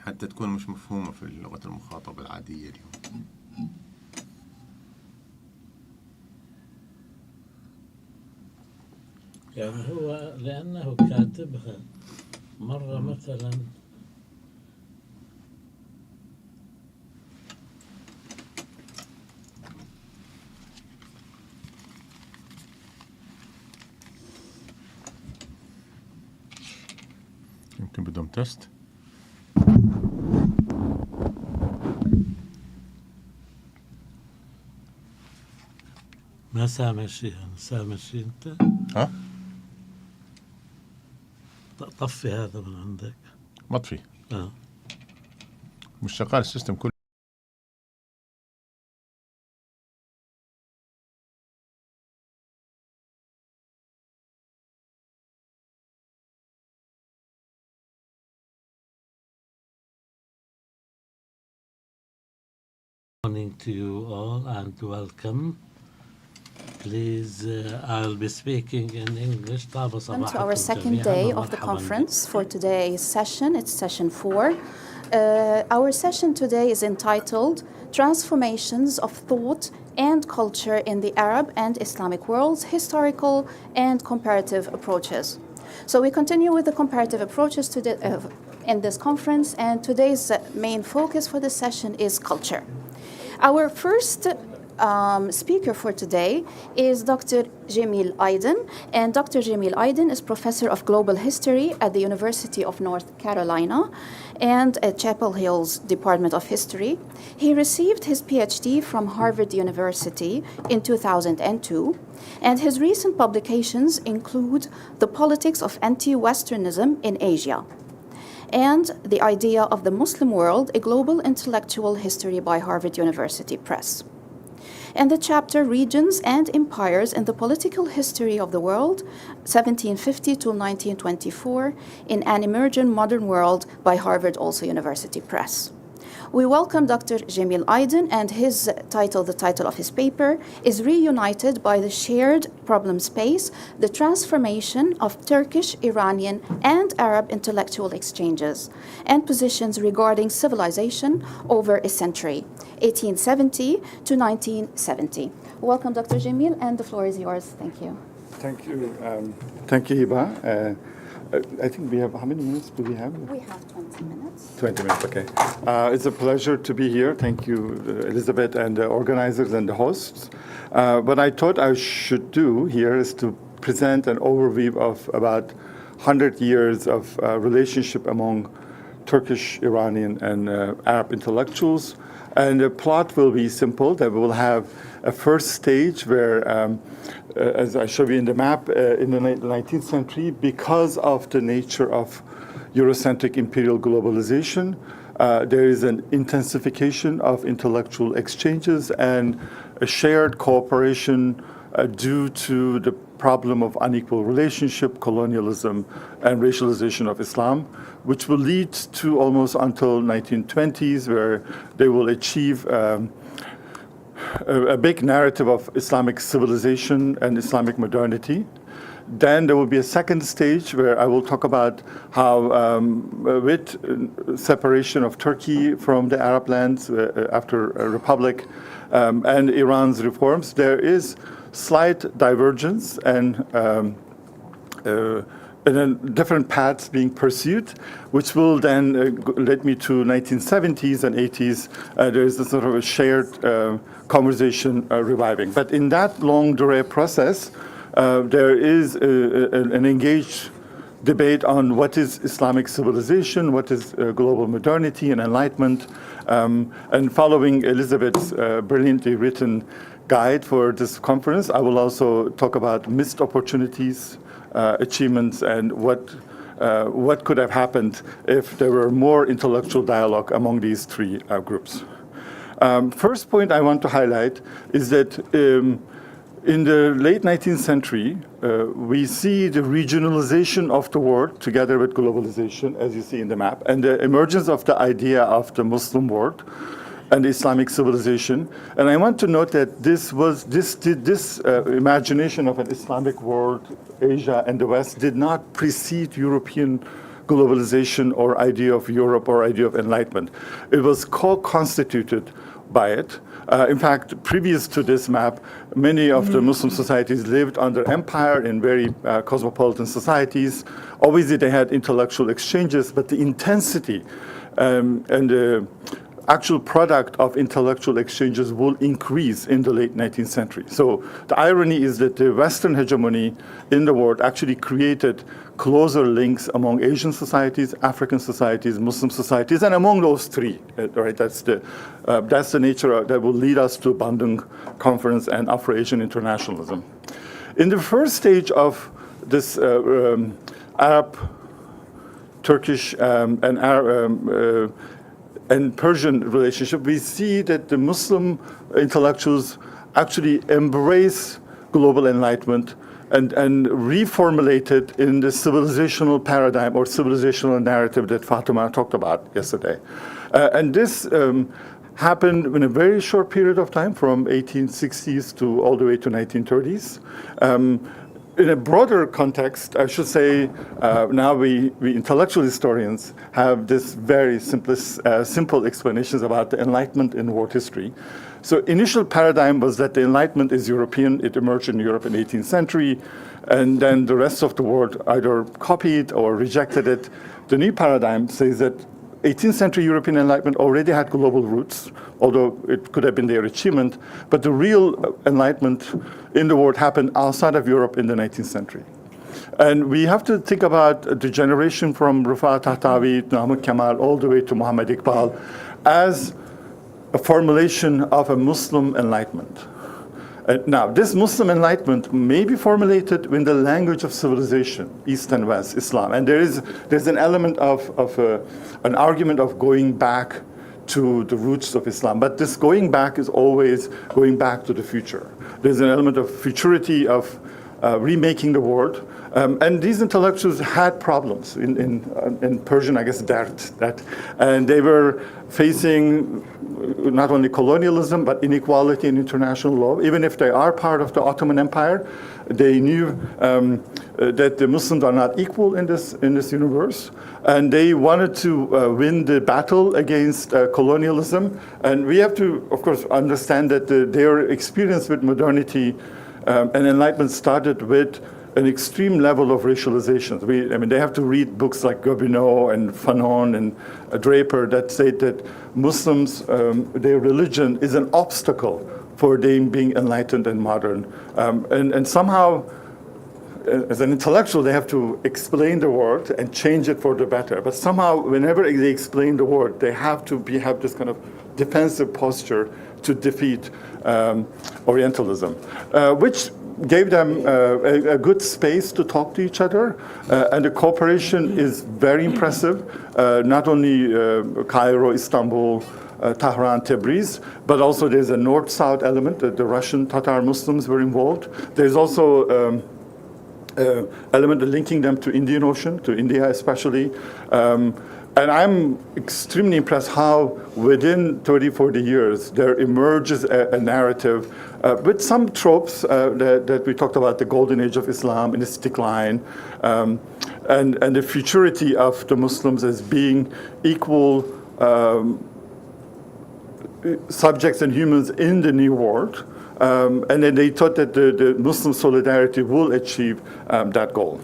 حتى تكون مش مفهومة في اللغة المخاطبة العادية اليوم. يعني هو لأنه كاتبها مرة مثلا يمكن بدهم تست. ما سامع شيء. أنا سامع شيء أنت؟ ها؟ طفي هذا من عندك. مطفي. مش شغال السيستم كله. Morning to you all and welcome. Please, I'll be speaking in English. Welcome to our second day of the conference. For today's session, it's session 4. Our session today is entitled Transformations of Thought and Culture in the Arab and Islamic Worlds, Historical and Comparative Approaches. So we continue with the comparative approaches in this conference, and today's main focus for this session is culture. Our first speaker for today is Dr. Jamil Aydin, and Dr. Jamil Aydin is Professor of Global History at the University of North Carolina and at Chapel Hill's Department of History. He received his PhD from Harvard University in 2002, and his recent publications include The Politics of Anti-Westernism in Asia and The Idea of the Muslim World, A Global Intellectual History by Harvard University Press, and the chapter Regions and Empires in the Political History of the World, 1750 to 1924, in an Emerging Modern World by Harvard also University Press. We welcome Dr. Jamil Aydin, and the title of his paper is Reunited by the Shared Problem Space, the Transformation of Turkish, Iranian, and Arab Intellectual Exchanges and Positions Regarding Civilization Over a Century, 1870 to 1970. Welcome, Dr. Jamil, and the floor is yours. Thank you. Thank you. Thank you, Hiba. I think we have, how many minutes do we have? We have 20 minutes. 20 minutes, okay. It's a pleasure to be here. Thank you, Elizabeth, and the organizers and the hosts. What I thought I should do here is to present an overview of about 100 years of relationship among Turkish, Iranian, and Arab intellectuals. And the plot will be simple, that we will have a first stage where, as I show you in the map, in the 19th century, because of the nature of Eurocentric imperial globalization, there is an intensification of intellectual exchanges and a shared cooperation due to the problem of unequal relationship, colonialism, and racialization of Islam, which will lead to almost until 1920s, where they will achieve a big narrative of Islamic civilization and Islamic modernity. Then there will be a second stage where I will talk about how, with separation of Turkey from the Arab lands after a republic and Iran's reforms, there is slight divergence and different paths being pursued, which will then lead me to 1970s and 80s. There is a sort of a shared conversation reviving. But in that long durée process, there is an engaged debate on what is Islamic civilization, what is global modernity and enlightenment. And following Elizabeth's brilliantly written guide for this conference, I will also talk about missed opportunities, achievements, and what could have happened if there were more intellectual dialogue among these three groups. First point I want to highlight is that in the late 19th century, we see the regionalization of the world together with globalization, as you see in the map, and the emergence of the idea of the Muslim world and Islamic civilization. And I want to note that this imagination of an Islamic world, Asia and the West, did not precede European globalization or idea of Europe or idea of enlightenment. It was co-constituted by it. In fact, previous to this map, many of the Muslim societies lived under empire in very cosmopolitan societies. Obviously, they had intellectual exchanges, but the intensity and the actual product of intellectual exchanges will increase in the late 19th century. So the irony is that the Western hegemony in the world actually created closer links among Asian societies, African societies, Muslim societies, and among those three, right? That's the nature that will lead us to Bandung Conference and Afro-Asian internationalism. In the first stage of this Arab, Turkish, and Persian relationship, we see that the Muslim intellectuals actually embrace global enlightenment and reformulate it in the civilizational paradigm or civilizational narrative that Fatima talked about yesterday. And this happened in a very short period of time, from 1860s to all the way to 1930s. In a broader context, I should say, now we intellectual historians have this very simple explanations about the Enlightenment in world history. So initial paradigm was that the Enlightenment is European. It emerged in Europe in the 18th century, and then the rest of the world either copied or rejected it. The new paradigm says that 18th century European Enlightenment already had global roots, although it could have been their achievement, but the real Enlightenment in the world happened outside of Europe in the 19th century. And we have to think about the generation from Rufa'at Tahtawi, Muhammad Kemal, all the way to Muhammad Iqbal as a formulation of a Muslim Enlightenment. Now, this Muslim Enlightenment may be formulated in the language of civilization, East and West, Islam. And there's an element of an argument of going back to the roots of Islam. But this going back is always going back to the future. There's an element of futurity, of remaking the world. And these intellectuals had problems in Persian, I guess, that. And they were facing not only colonialism, but inequality in international law. Even if they are part of the Ottoman Empire, they knew that the Muslims are not equal in this universe. And they wanted to win the battle against colonialism. And we have to, of course, understand that their experience with modernity and enlightenment started with an extreme level of racialization. They have to read books like Gobineau and Fanon and Draper that say that Muslims, their religion is an obstacle for them being enlightened and modern. And somehow, as an intellectual, they have to explain the world and change it for the better. But somehow, whenever they explain the world, they have to have this kind of defensive posture to defeat Orientalism, which gave them a good space to talk to each other. And the cooperation is very impressive. Not only Cairo, Istanbul, Tehran, Tabriz, but also there's a north-south element. The Russian Tatar Muslims were involved. There's also element of linking them to Indian Ocean, to India especially. And I'm extremely impressed how within 30, 40 years, there emerges a narrative with some tropes that we talked about, the golden age of Islam and its decline, and the futurity of the Muslims as being equal subjects and humans in the new world. And then they thought that the Muslim solidarity will achieve that goal.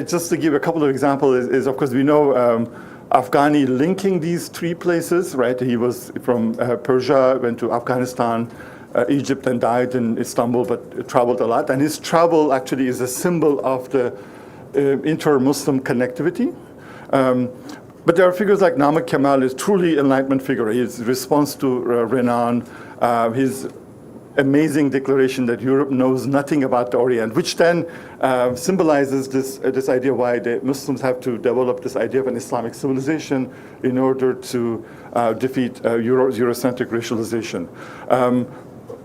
Just to give a couple of examples, is of course we know Afghani linking these three places, right? He was from Persia, went to Afghanistan, Egypt, and died in Istanbul, but traveled a lot. And his travel actually is a symbol of the inter-Muslim connectivity. But there are figures like Namak Kemal is truly Enlightenment figure. His response to Renan, his amazing declaration that Europe knows nothing about the Orient, which then symbolizes this idea why the Muslims have to develop this idea of an Islamic civilization in order to defeat Eurocentric racialization.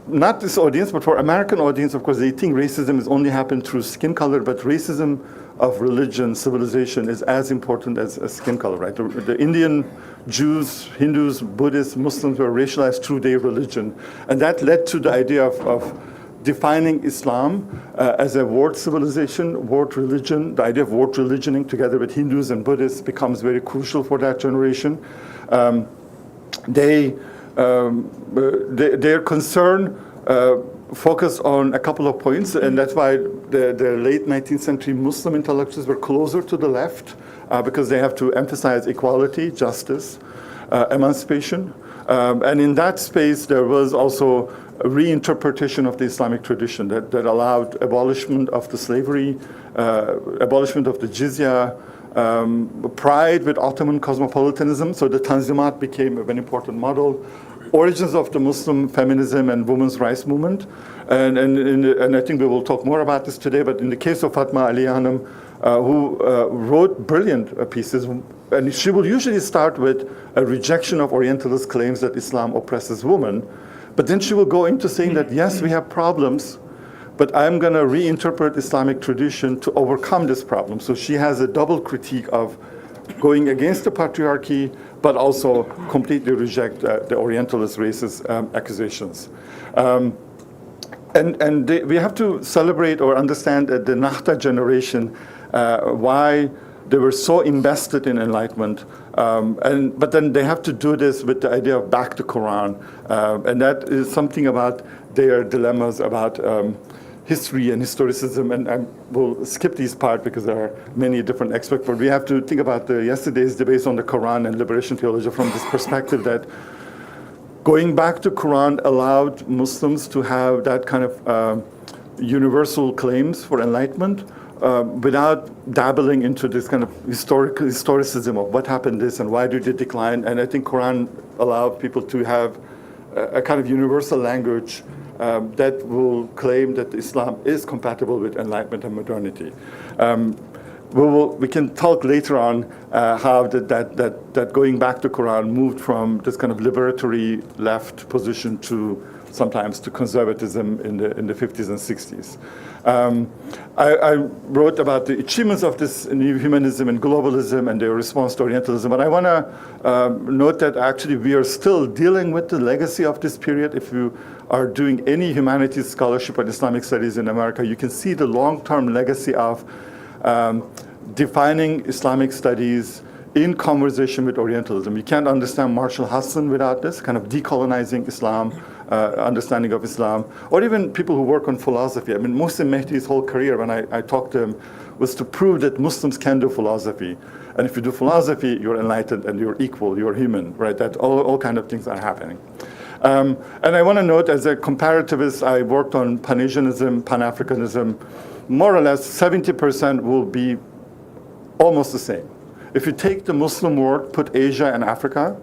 Not this audience, but for American audience, of course, they think racism has only happened through skin color, but racism of religion, civilization is as important as skin color, right? The Indian Jews, Hindus, Buddhists, Muslims were racialized through their religion. And that led to the idea of defining Islam as a world civilization, world religion. The idea of world religioning together with Hindus and Buddhists becomes very crucial for that generation. Their concern focused on a couple of points, and that's why the late 19th century Muslim intellectuals were closer to the left, because they have to emphasize equality, justice, emancipation. And in that space, there was also a reinterpretation of the Islamic tradition that allowed abolishment of the slavery, abolishment of the jizya, pride with Ottoman cosmopolitanism. So the Tanzimat became a very important model. Origins of the Muslim feminism and women's rights movement. And I think we will talk more about this today, but in the case of Fatma Ali Hanum, who wrote brilliant pieces, and she will usually start with a rejection of Orientalist claims that Islam oppresses women, but then she will go into saying that, yes, we have problems, but I'm going to reinterpret Islamic tradition to overcome this problem. So she has a double critique of going against the patriarchy, but also completely reject the Orientalist racist accusations. We have to celebrate or understand that the Nahda generation, why they were so invested in enlightenment, but then they have to do this with the idea of back to Quran, and that is something about their dilemmas about history and historicism, and I will skip these parts because there are many different aspects, but we have to think about yesterday's debates on the Quran and liberation theology from this perspective that going back to Quran allowed Muslims to have that kind of universal claims for enlightenment without dabbling into this kind of historicism of what happened this and why did it decline. And I think Quran allowed people to have a kind of universal language that will claim that Islam is compatible with enlightenment and modernity. We can talk later on how that going back to Quran moved from this kind of liberatory left position to sometimes to conservatism in the 50s and 60s. I wrote about the achievements of this new humanism and globalism and their response to Orientalism, but I want to note that actually we are still dealing with the legacy of this period. If you are doing any humanities scholarship and Islamic studies in America, you can see the long-term legacy of defining Islamic studies in conversation with Orientalism. You can't understand Marshall Hassan without this, kind of decolonizing Islam, understanding of Islam, or even people who work on philosophy. I mean, Mohsen Mehdi's whole career, when I talked to him, was to prove that Muslims can do philosophy. And if you do philosophy, you're enlightened and you're equal, you're human, right? That all kind of things are happening. And I want to note, as a comparativist, I worked on Pan-Asianism, Pan-Africanism. More or less, 70% will be almost the same. If you take the Muslim world, put Asia and Africa,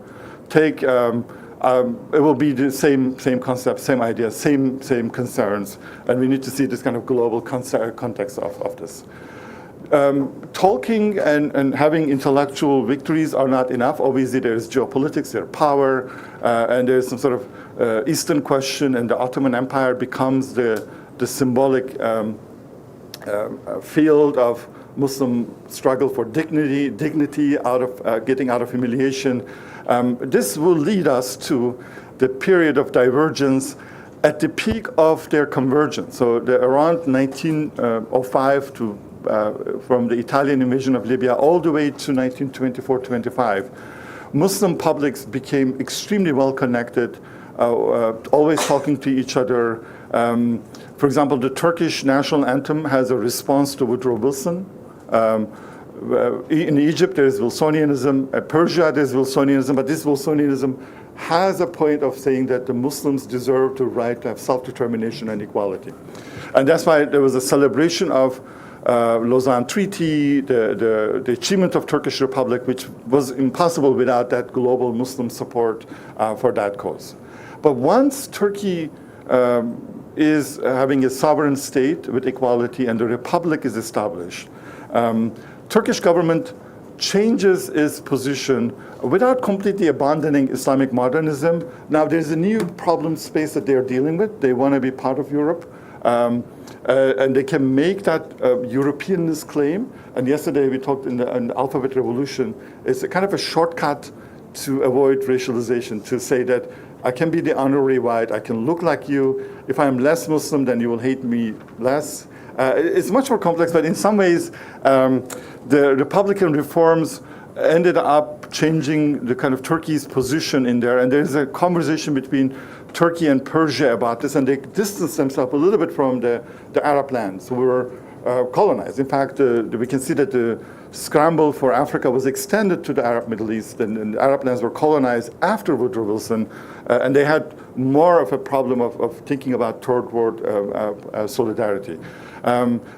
it will be the same concept, same idea, same concerns, and we need to see this kind of global context of this. Talking and having intellectual victories are not enough. Obviously, there's geopolitics, there's power, and there's some sort of Eastern question, and the Ottoman Empire becomes the symbolic field of Muslim struggle for dignity out of getting out of humiliation. This will lead us to the period of divergence at the peak of their convergence. So around 1905 to from the Italian invasion of Libya all the way to 1924-25, Muslim publics became extremely well connected, always talking to each other. For example, the Turkish national anthem has a response to Woodrow Wilson. In Egypt, there is Wilsonianism. Persia, there is Wilsonianism. But this Wilsonianism has a point of saying that the Muslims deserve the right to have self-determination and equality. And that's why there was a celebration of Lausanne Treaty, the achievement of Turkish Republic, which was impossible without that global Muslim support for that cause. But once Turkey is having a sovereign state with equality and the republic is established, Turkish government changes its position without completely abandoning Islamic modernism. Now there's a new problem space that they're dealing with. They want to be part of Europe. And they can make that Europeanness claim. And yesterday we talked in the Alphabet Revolution, it's a kind of a shortcut to avoid racialization, to say that I can be the honorary white. I can look like you. If I'm less Muslim, then you will hate me less. It's much more complex, but in some ways, the Republican reforms ended up changing the kind of Turkey's position in there. And there's a conversation between Turkey and Persia about this, and they distance themselves a little bit from the Arab lands who were colonized. In fact, we can see that the scramble for Africa was extended to the Arab Middle East, and the Arab lands were colonized after Woodrow Wilson, and they had more of a problem of thinking about third world solidarity.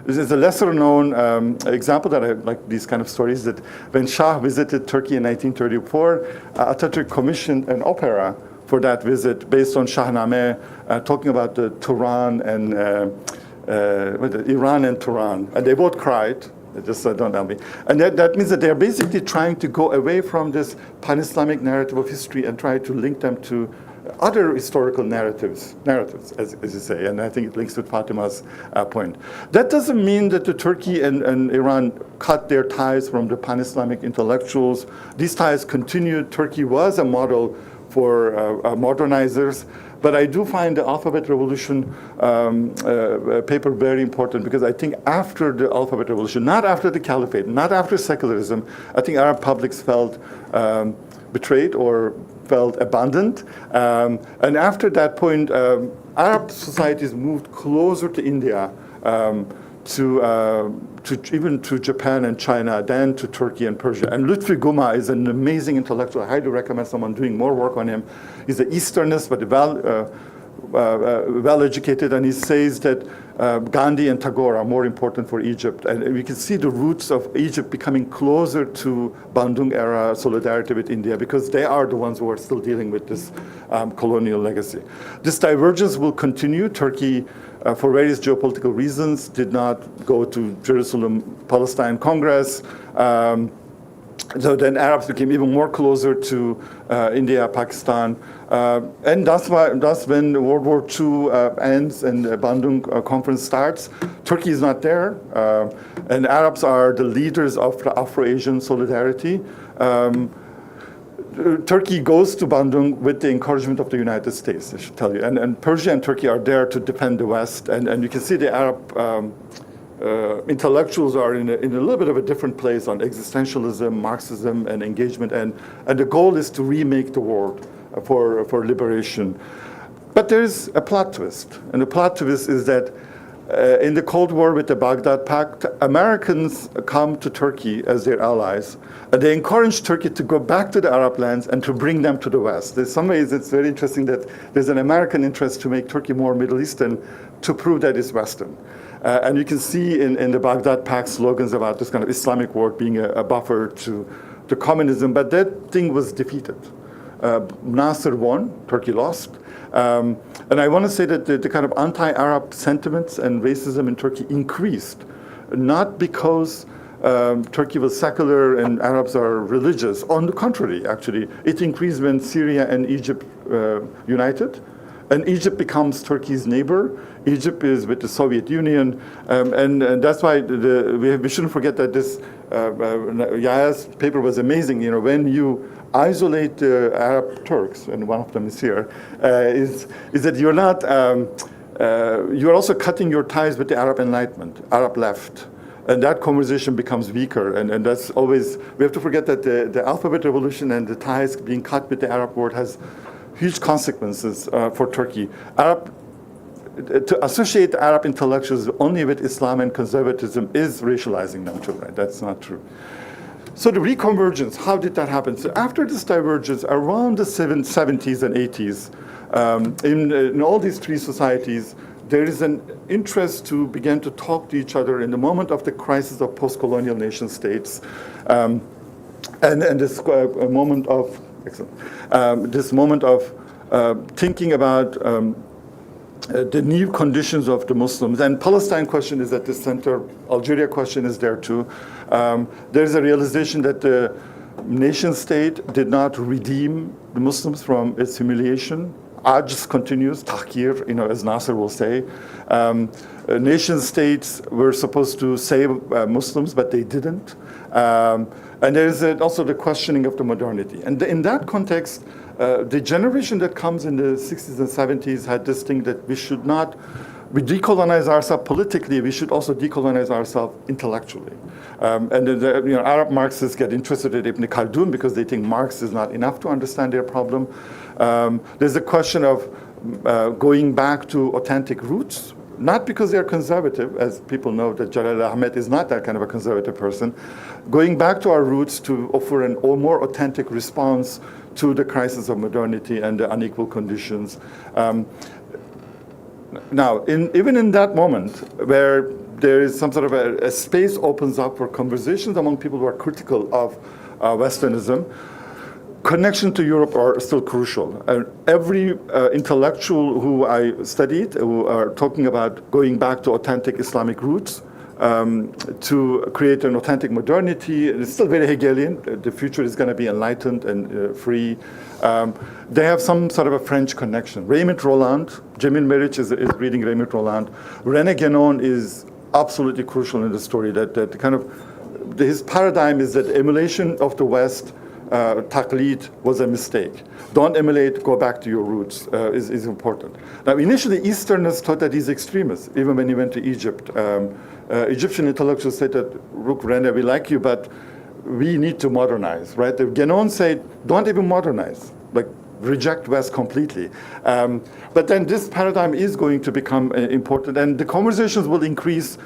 This is a lesser-known example that I like these kind of stories, that when Shah visited Turkey in 1934, Atatürk commissioned an opera for that visit based on Shahnameh, talking about the Turan and Iran and Turan. And they both cried. Just don't tell me. And that means that they're basically trying to go away from this pan-Islamic narrative of history and try to link them to other historical narratives, as you say, and I think it links with Fatima's point. That doesn't mean that the Turkey and Iran cut their ties from the pan-Islamic intellectuals. These ties continued. Turkey was a model for modernizers, but I do find the Alphabet Revolution paper very important, because I think after the Alphabet Revolution, not after the Caliphate, not after secularism, I think Arab publics felt betrayed or felt abandoned. And after that point, Arab societies moved closer to India, even to Japan and China, then to Turkey and Persia. And Lutfi Guma is an amazing intellectual. I highly recommend someone doing more work on him. He's an Easternist, but well-educated, and he says that Gandhi and Tagore are more important for Egypt. And we can see the roots of Egypt becoming closer to Bandung era solidarity with India, because they are the ones who are still dealing with this colonial legacy. This divergence will continue. Turkey, for various geopolitical reasons, did not go to Jerusalem-Palestine Congress. So then Arabs became even more closer to India, Pakistan. And that's when World War II ends and the Bandung Conference starts. Turkey is not there. And Arabs are the leaders of the Afro-Asian solidarity. Turkey goes to Bandung with the encouragement of the United States, I should tell you. And Persia and Turkey are there to defend the West. And you can see the Arab intellectuals are in a little bit of a different place on existentialism, Marxism, and engagement. And the goal is to remake the world for liberation. But there's a plot twist. And the plot twist is that in the Cold War with the Baghdad Pact, Americans come to Turkey as their allies. And they encourage Turkey to go back to the Arab lands and to bring them to the West. In some ways, it's very interesting that there's an American interest to make Turkey more Middle Eastern to prove that it's Western. And you can see in the Baghdad Pact slogans about this kind of Islamic world being a buffer to communism, but that thing was defeated. Nasser won, Turkey lost. And I want to say that the kind of anti-Arab sentiments and racism in Turkey increased, not because Turkey was secular and Arabs are religious. On the contrary, actually, it increased when Syria and Egypt united. And Egypt becomes Turkey's neighbor. Egypt is with the Soviet Union. And that's why we shouldn't forget that this Yaya's paper was amazing. You know, when you isolate the Arab Turks, and one of them is here, is that you're not, you're also cutting your ties with the Arab Enlightenment, Arab left. And that conversation becomes weaker. And that's always, we have to forget that the Alphabet Revolution and the ties being cut with the Arab world has huge consequences for Turkey. To associate Arab intellectuals only with Islam and conservatism is racializing them too, right? That's not true. So the reconvergence, how did that happen? So after this divergence, around the 70s and 80s, in all these three societies, there is an interest to begin to talk to each other in the moment of the crisis of post-colonial nation states, and this moment of thinking about the new conditions of the Muslims. And Palestine question is at the center. Algeria question is there too. There's a realization that the nation state did not redeem the Muslims from its humiliation. Ajz continues, tahkir, as Nasser will say. Nation states were supposed to save Muslims, but they didn't. And there's also the questioning of the modernity. And in that context, The generation that comes in the 60s and 70s had this thing that we decolonize ourselves politically, we should also decolonize ourselves intellectually. And the Arab Marxists get interested in Ibn Khaldun because they think Marx is not enough to understand their problem. There's a question of going back to authentic roots, not because they're conservative, as people know that Jalal Ahmed is not that kind of a conservative person, going back to our roots to offer a more authentic response to the crisis of modernity and the unequal conditions. Now, even in that moment, where there is some sort of a space opens up for conversations among people who are critical of Westernism, connection to Europe are still crucial. Every intellectual who I studied, who are talking about going back to authentic Islamic roots, to create an authentic modernity. It's still very Hegelian. The future is going to be enlightened and free. They have some sort of a French connection. Raymond Roland, Jamil Meric is reading Raymond Roland. René Guénon is absolutely crucial in the story. That kind of his paradigm is that emulation of the West, taqlid, was a mistake. Don't emulate, go back to your roots is important. Now, initially, Easterners thought that he's extremist, even when he went to Egypt. Egyptian intellectuals said that, look, René, we like you, but we need to modernize, right? Guénon said, don't even modernize, like reject West completely. But then this paradigm is going to become important, and the conversations will increase.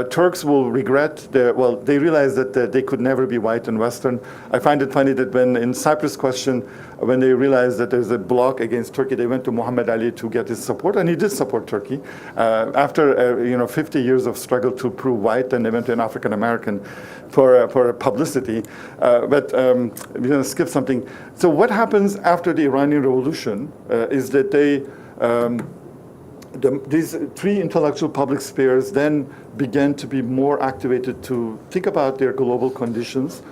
Turks will regret, they realize that they could never be white and Western. I find it funny that when in Cyprus question, when they realized that there's a block against Turkey, they went to Muhammad Ali to get his support, and he did support Turkey. After 50 years of struggle to prove white, and they went to an African American for publicity. But we're going to skip something. So what happens after the Iranian Revolution is that these three intellectual public spheres then began to be more activated to think about their global conditions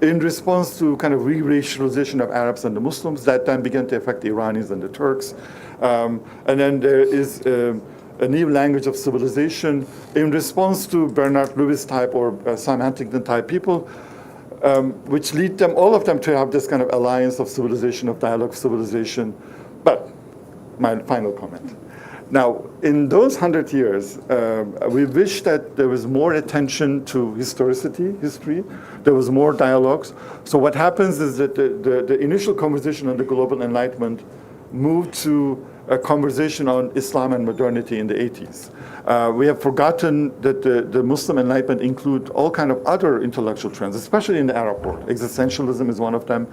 in response to kind of re-racialization of Arabs and the Muslims that then began to affect the Iranians and the Turks. And then there is a new language of civilization in response to Bernard Lewis type or Sam Huntington type people, which lead them, all of them, to have this kind of alliance of civilization, of dialogue of civilization. But my final comment. Now, in those 100 years, we wish that there was more attention to history. There was more dialogues. So what happens is that the initial conversation on the global enlightenment moved to a conversation on Islam and modernity in the 80s. We have forgotten that the Muslim enlightenment include all kind of other intellectual trends, especially in the Arab world. Existentialism is one of them.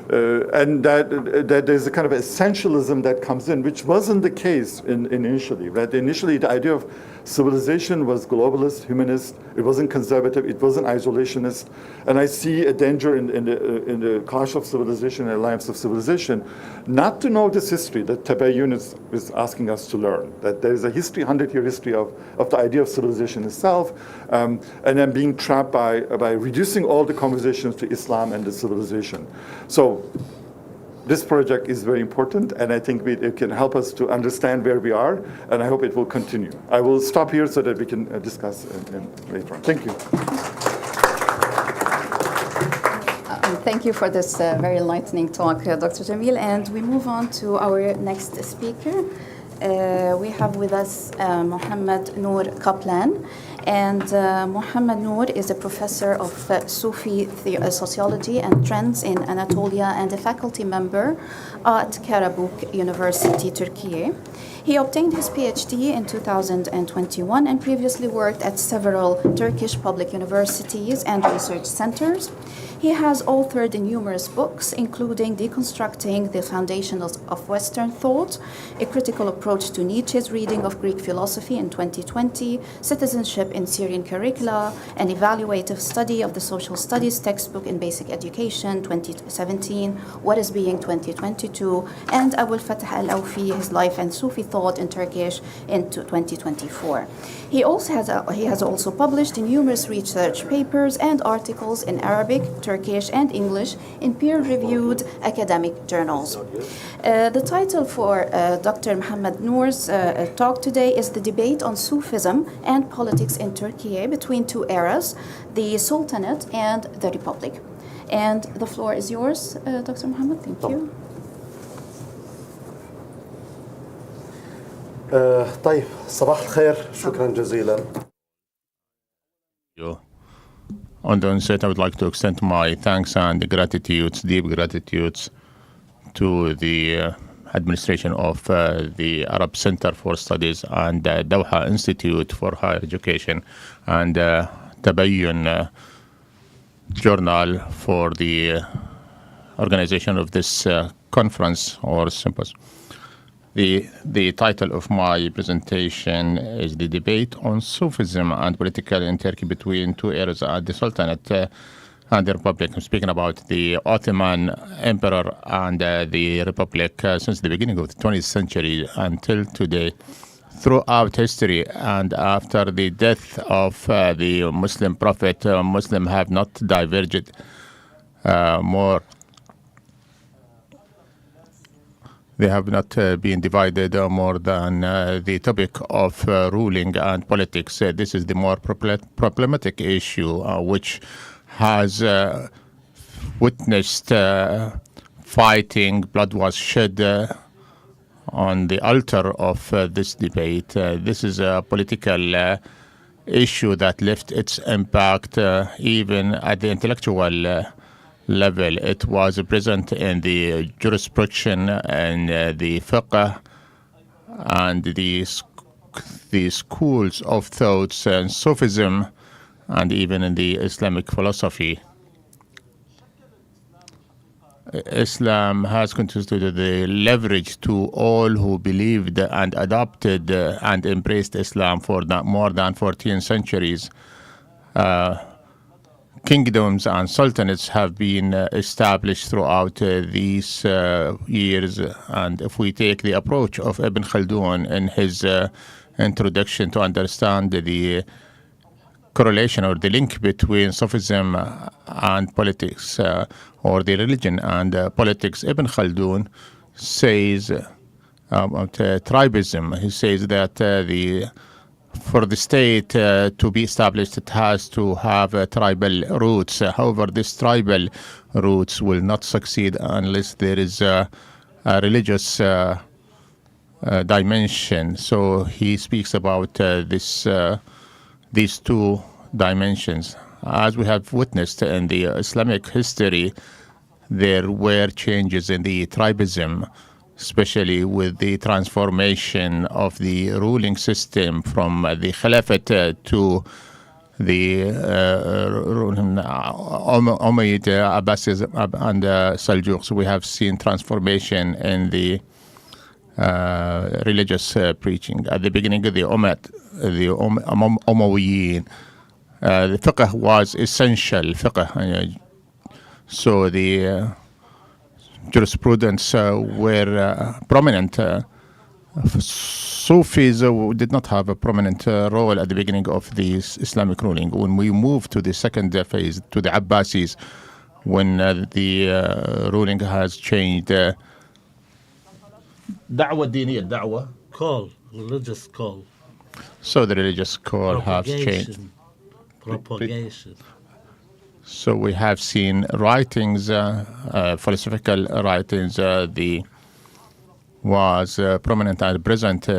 And that there's a kind of essentialism that comes in, which wasn't the case initially. Right? Initially, the idea of civilization was globalist, humanist. It wasn't conservative. It wasn't isolationist. And I see a danger in the clash of civilization and alliance of civilization, not to know this history that Tabayyun is asking us to learn. That there is a history, 100-year history of the idea of civilization itself, and then being trapped by reducing all the conversations to Islam and the civilization. So this project is very important, and I think it can help us to understand where we are, and I hope it will continue. I will stop here so that we can discuss later on. Thank you. Thank you for this very enlightening talk, Dr. Jamil. And we move on to our next speaker. We have with us Mohammed Noor Kaplan. And Mohammed Noor is a professor of Sufi sociology and trends in Anatolia and a faculty member at Karabük University, Turkey. He obtained his PhD in 2021 and previously worked at several Turkish public universities and research centers. He has authored numerous books, including Deconstructing the Foundations of Western Thought, A Critical Approach to Nietzsche's Reading of Greek Philosophy in 2020, Citizenship in Syrian Curricula, An Evaluative Study of the Social Studies Textbook in Basic Education, 2017, What is Being 2022, and Abul Fath al-Awfi, His Life and Sufi Thought in Turkish in 2024. He has also published numerous research papers and articles in Arabic, Turkish, and English in peer-reviewed academic journals. The title for Dr. Mohammed Noor's talk today is The Debate on Sufism and Politics in Turkey Between Two Eras, the Sultanate and the Republic. And the floor is yours, Dr. Mohammed. Thank you. طيب صباح الخير شكرا جزيلا. On the onset, I would like to extend my thanks and deep gratitudes to the administration of the Arab Center for Studies and Doha Institute for Higher Education and Tabayyun Journal for the organization of this conference or symposium. The title of my presentation is The Debate on Sufism and Political in Turkey Between Two Eras at the Sultanate and the Republic. I'm speaking about the Ottoman Emperor and the Republic since the beginning of the 20th century until today. Throughout history and after the death of the Muslim Prophet, Muslims have not diverged more. They have not been divided more than the topic of ruling and politics. This is the more problematic issue which has witnessed fighting. Blood was shed on the altar of this debate. This is a political issue that left its impact even at the intellectual level. It was present in the jurisprudence and the fiqh and the schools of thoughts and Sufism and even in the Islamic philosophy. Islam has constituted the leverage to all who believed and adopted and embraced Islam for more than 14 centuries. Kingdoms and sultanates have been established throughout these years. And if we take the approach of Ibn Khaldun in his introduction to understand the correlation or the link between Sufism and politics or the religion and politics, Ibn Khaldun says about tribalism. He says that for the state to be established, it has to have tribal roots. However, these tribal roots will not succeed unless there is a religious dimension. So he speaks about these two dimensions. As we have witnessed in the Islamic history, there were changes in the tribalism, especially with the transformation of the ruling system from the Caliphate to the Umayyad, Abbasids, and Seljuqs. We have seen transformation in the religious preaching. At the beginning of the Umayyads, the fiqh was essential. So the jurisprudence were prominent. Sufis did not have a prominent role at the beginning of the Islamic ruling. When we moved to the second phase, to the Abbasis, when the ruling has changed, religious call. So the religious call has changed. Propagation. So we have seen writings, philosophical writings, was prominent and present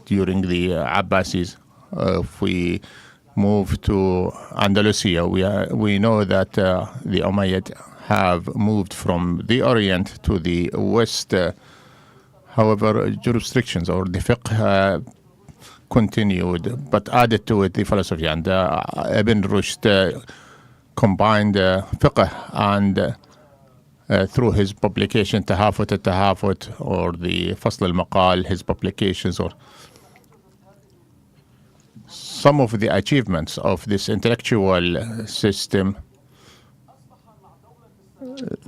during the Abbasis. If we move to Andalusia, we know that the Umayyad have moved from the Orient to the West. However, jurisdictions or the fiqh continued, but added to it the philosophy. And Ibn Rushd combined fiqh and through his publication Tahafut al-Tahafut or the Fasl al-Maqal, his publications, or some of the achievements of this intellectual system.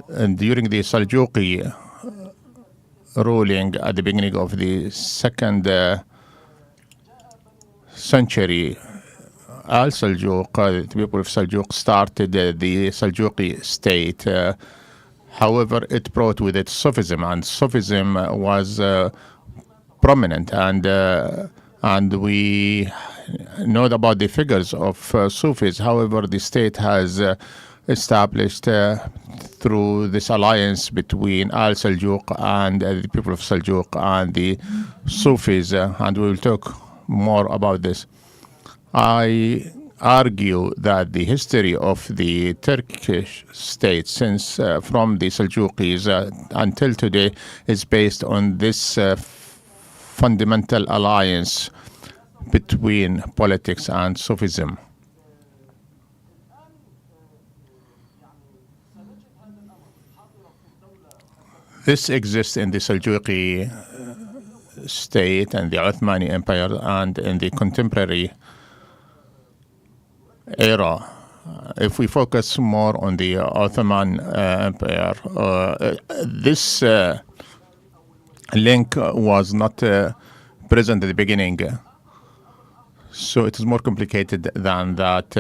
And during the Seljuqi ruling at the beginning of the second century, Al-Seljuq, the people of Seljuq started the Seljuqi state. However, it brought with it Sufism, and Sufism was prominent. And we know about the figures of Sufis. However, the state has established through this alliance between Al Seljuk and the people of Seljuk and the Sufis, and we will talk more about this. I argue that the history of the Turkish state since from the Seljukis until today is based on this fundamental alliance between politics and Sufism. This exists in the Seljuki state and the Ottoman Empire and in the contemporary era. If we focus more on the Ottoman Empire, this link was not present at the beginning. So it is more complicated than that.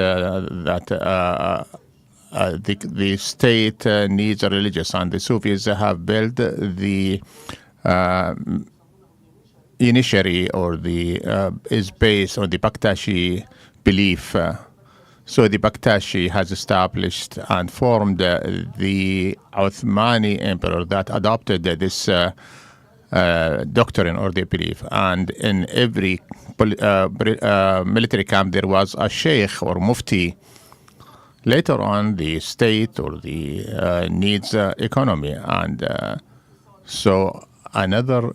The state needs a religious, and the Sufis have built the initiary, or the is based on the Baktashi belief. So the Baktashi has established and formed the Ottomani emperor that adopted this doctrine or the belief. And in every military camp there was a sheikh or mufti. Later on, the state or the needs economy, and so another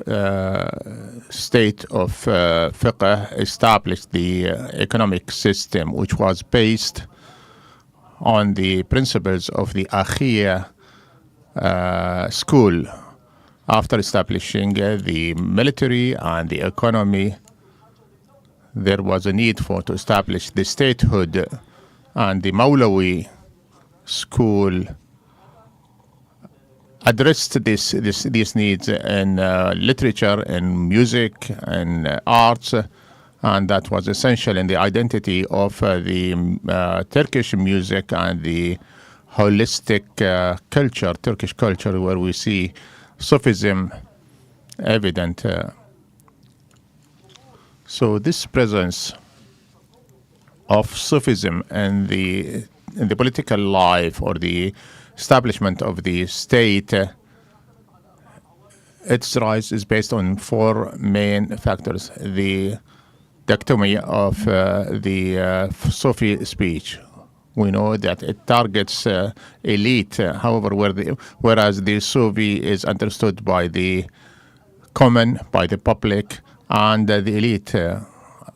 state of fiqh established the economic system, which was based on the principles of the Akhia school. After establishing the military and the economy, there was a need to establish the statehood. And the Mawlawi school addressed these needs in literature, in music, and arts, and that was essential in the identity of the Turkish music and the holistic culture, Turkish culture, where we see Sufism evident. So this presence of Sufism and the political life or the establishment of the state, its rise is based on four main factors. The dichotomy of the Sufi speech. We know that it targets elite, however, whereas the Sufi is understood by the common, by the public, and the elite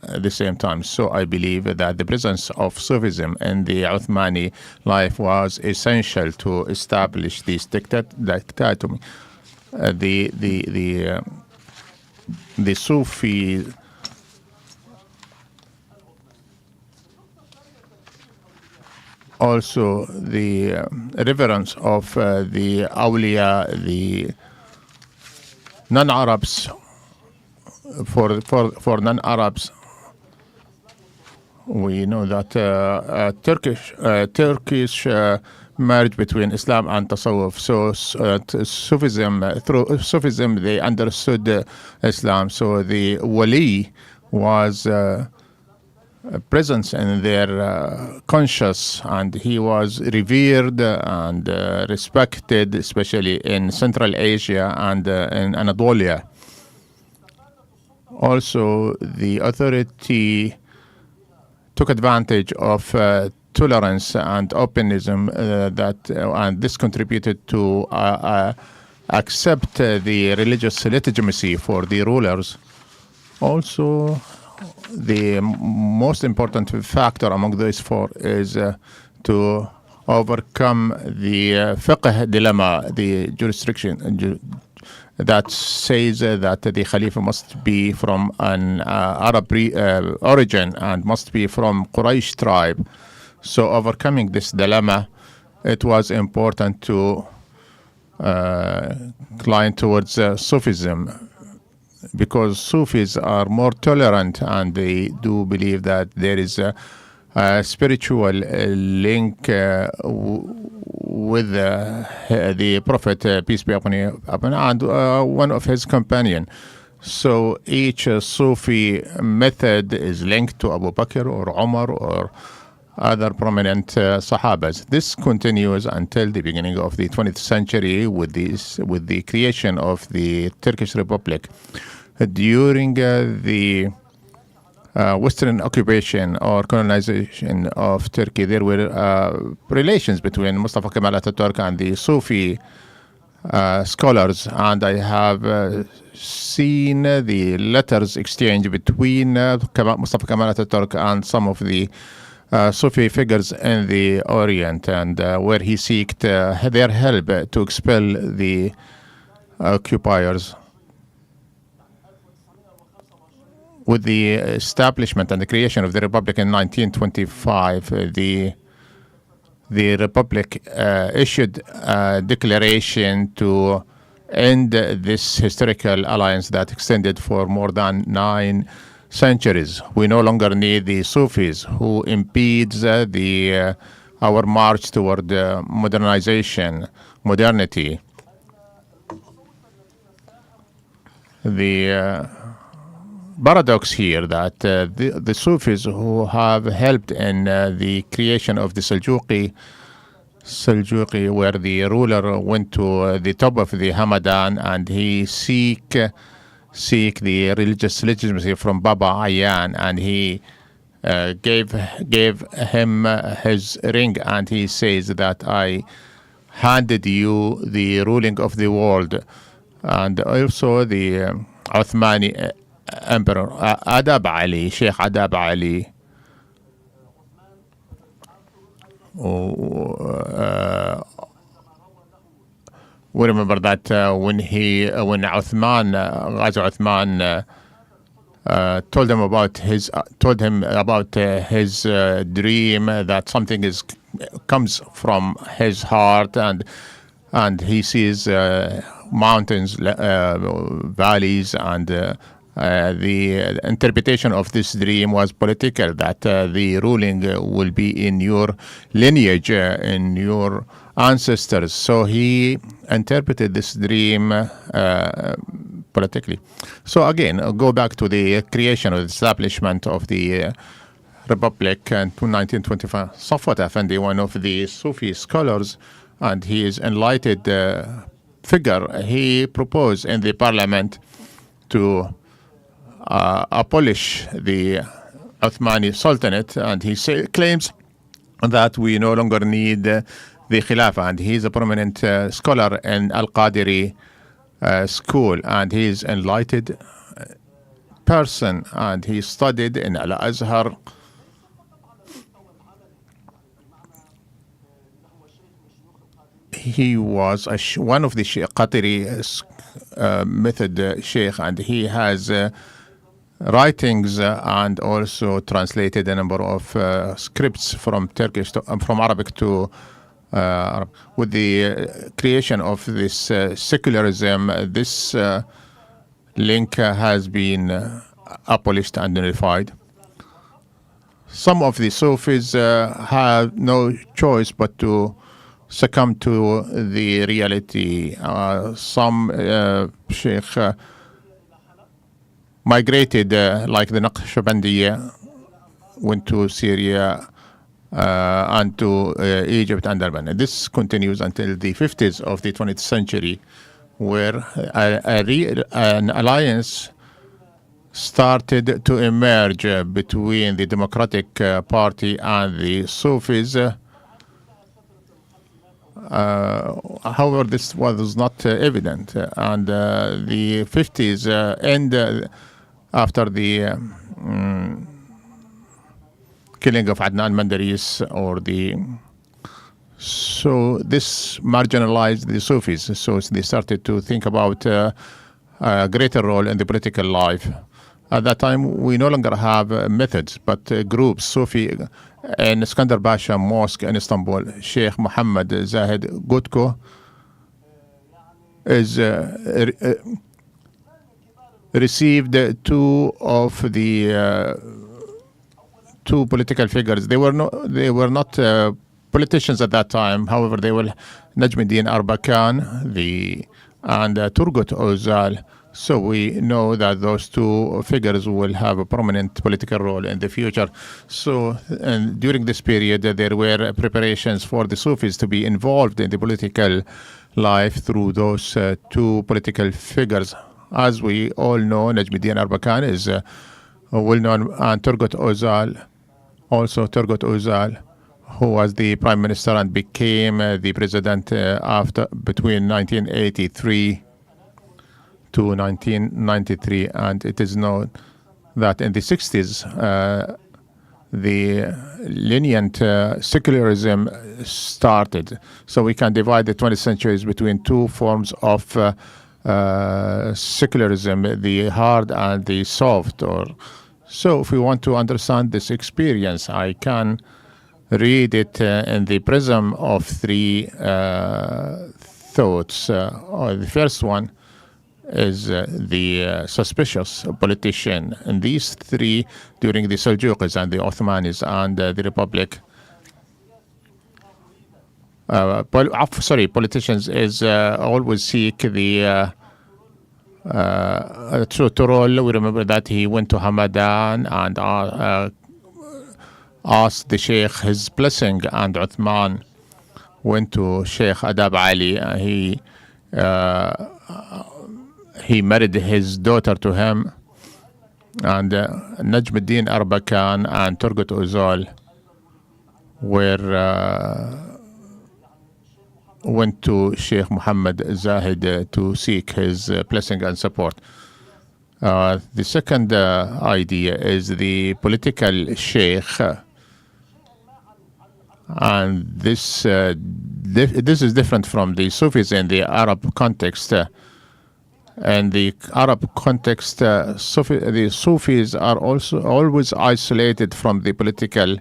at the same time. So I believe that the presence of Sufism in the Uthmani life was essential to establish this dichotomy. The Sufi also the reverence of the awliya, the non-Arabs. For non-Arabs, we know that Turkish marriage between Islam and Tasawwuf. So Sufism, through Sufism, they understood Islam. So the wali was presence in their conscious, and he was revered and respected, especially in Central Asia and in Anatolia. Also, the authority took advantage of tolerance and openism and this contributed to accept the religious legitimacy for the rulers. Also, the most important factor among these four is to overcome the fiqh dilemma, the jurisdiction that says that the Khalifa must be from an Arab origin and must be from Quraysh tribe. So overcoming this dilemma, it was important to climb towards Sufism, because Sufis are more tolerant and they do believe that there is a spiritual link with the Prophet, peace be upon him, and one of his companions. So each Sufi method is linked to Abu Bakr or Umar or other prominent Sahabas. This continues until the beginning of the 20th century with the creation of the Turkish Republic. During the Western occupation or colonization of Turkey, there were relations between Mustafa Kemal Ataturk and the Sufi scholars, and I have seen the letters exchanged between Mustafa Kemal Ataturk and some of the Sufi figures in the Orient, and where he sought their help to expel the occupiers. With the establishment and the creation of the Republic in 1925, the Republic issued a declaration to end this historical alliance that extended for more than 9 centuries. We no longer need the Sufis who impedes our march toward modernity. The paradox here that the Sufis who have helped in the creation of the Seljuqi, where the ruler went to the top of the Hamadan and he seek the religious legitimacy from Baba Ayyan, and he gave him his ring, and he says that I handed you the ruling of the world. And also the Uthmani Emperor Adab Ali, Sheikh Adab Ali, we remember that when Uthman, Ghazi Uthman, told him about his dream, that something comes from his heart, and he sees mountains, valleys, and the interpretation of this dream was political, that the ruling will be in your lineage, in your ancestors. So he interpreted this dream politically. So again, go back to the creation or the establishment of the Republic in 1925. Safwat Effendi, one of the Sufi scholars, and he is enlightened figure, he proposed in the parliament to abolish the Uthmani Sultanate, and he claims that we no longer need the Khilafah, and he's a prominent scholar in Al-Qadiri school, and he's enlightened person, and he studied in Al-Azhar. He was one of the Qadiri method sheikh, and he has writings and also translated a number of scripts from from Arabic to Arab. With the creation of this secularism, this link has been abolished and nullified. Some of the Sufis have no choice but to succumb to the reality. Some sheikh migrated, like the Naqshbandiya, went to Syria and to Egypt and Lebanon. This continues until the 50s of the 20th century, where an alliance started to emerge between the Democratic Party and the Sufis. However, this was not evident, and the 50s end after the killing of Adnan Mandaris, so this marginalized the Sufis. So they started to think about a greater role in the political life. At that time, we no longer have methods, but groups. Sufi in Iskandar Pasha Mosque in Istanbul, Sheikh Muhammad Zahid Gutko is received two political figures. They were not politicians at that time. However, they were Najmuddin Arbakan and Turgut Özal, So we know that those two figures will have a prominent political role in the future. So and during this period, there were preparations for the Sufis to be involved in the political life through those two political figures. As we all know, Najmuddin Arbakan is well known, and Turgut Özal, also Turgut Özal, who was the prime minister and became the president between 1983 to 1993, and it is known that in the 60s the lenient secularism started. So we can divide the 20th centuries between two forms of secularism, the hard and the soft. So if we want to understand this experience, I can read it in the prism of three thoughts. The first one is the suspicious politician. And these three, during the Seljuqis and the Ottomans and the Republic, politicians is always seek the to role. We remember that he went to Hamadan and asked the Sheikh his blessing, and Uthman went to Sheikh Adab Ali. He married his daughter to him, and Najmuddin Arbakan and Turgut Özal went to Sheikh Muhammad Zahid to seek his blessing and support. The second idea is the political sheikh, and this is different from the Sufis in the Arab context. In the Arab context, the Sufis are also always isolated from the political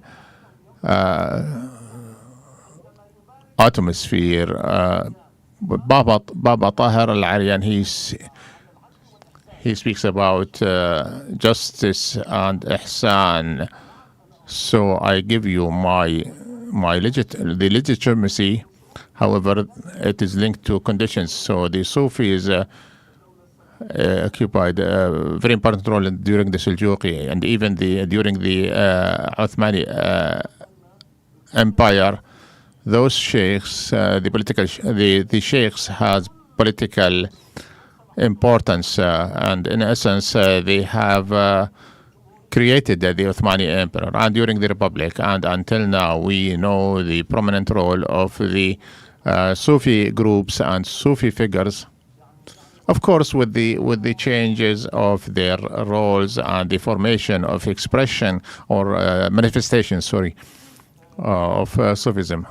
atmosphere. Baba Tahir al-Aryan, he speaks about justice and ihsan. So I give you the legitimacy. However, it is linked to conditions. So the Sufis occupied a very important role during the Seljuqi and even during the Uthmani Empire. Those sheikhs, the sheikhs has political importance, and in essence, they have created the Uthmani Emperor. And during the Republic, and until now, we know the prominent role of the Sufi groups and Sufi figures. Of course, with the changes of their roles and the formation of expression or manifestation, of Sufism.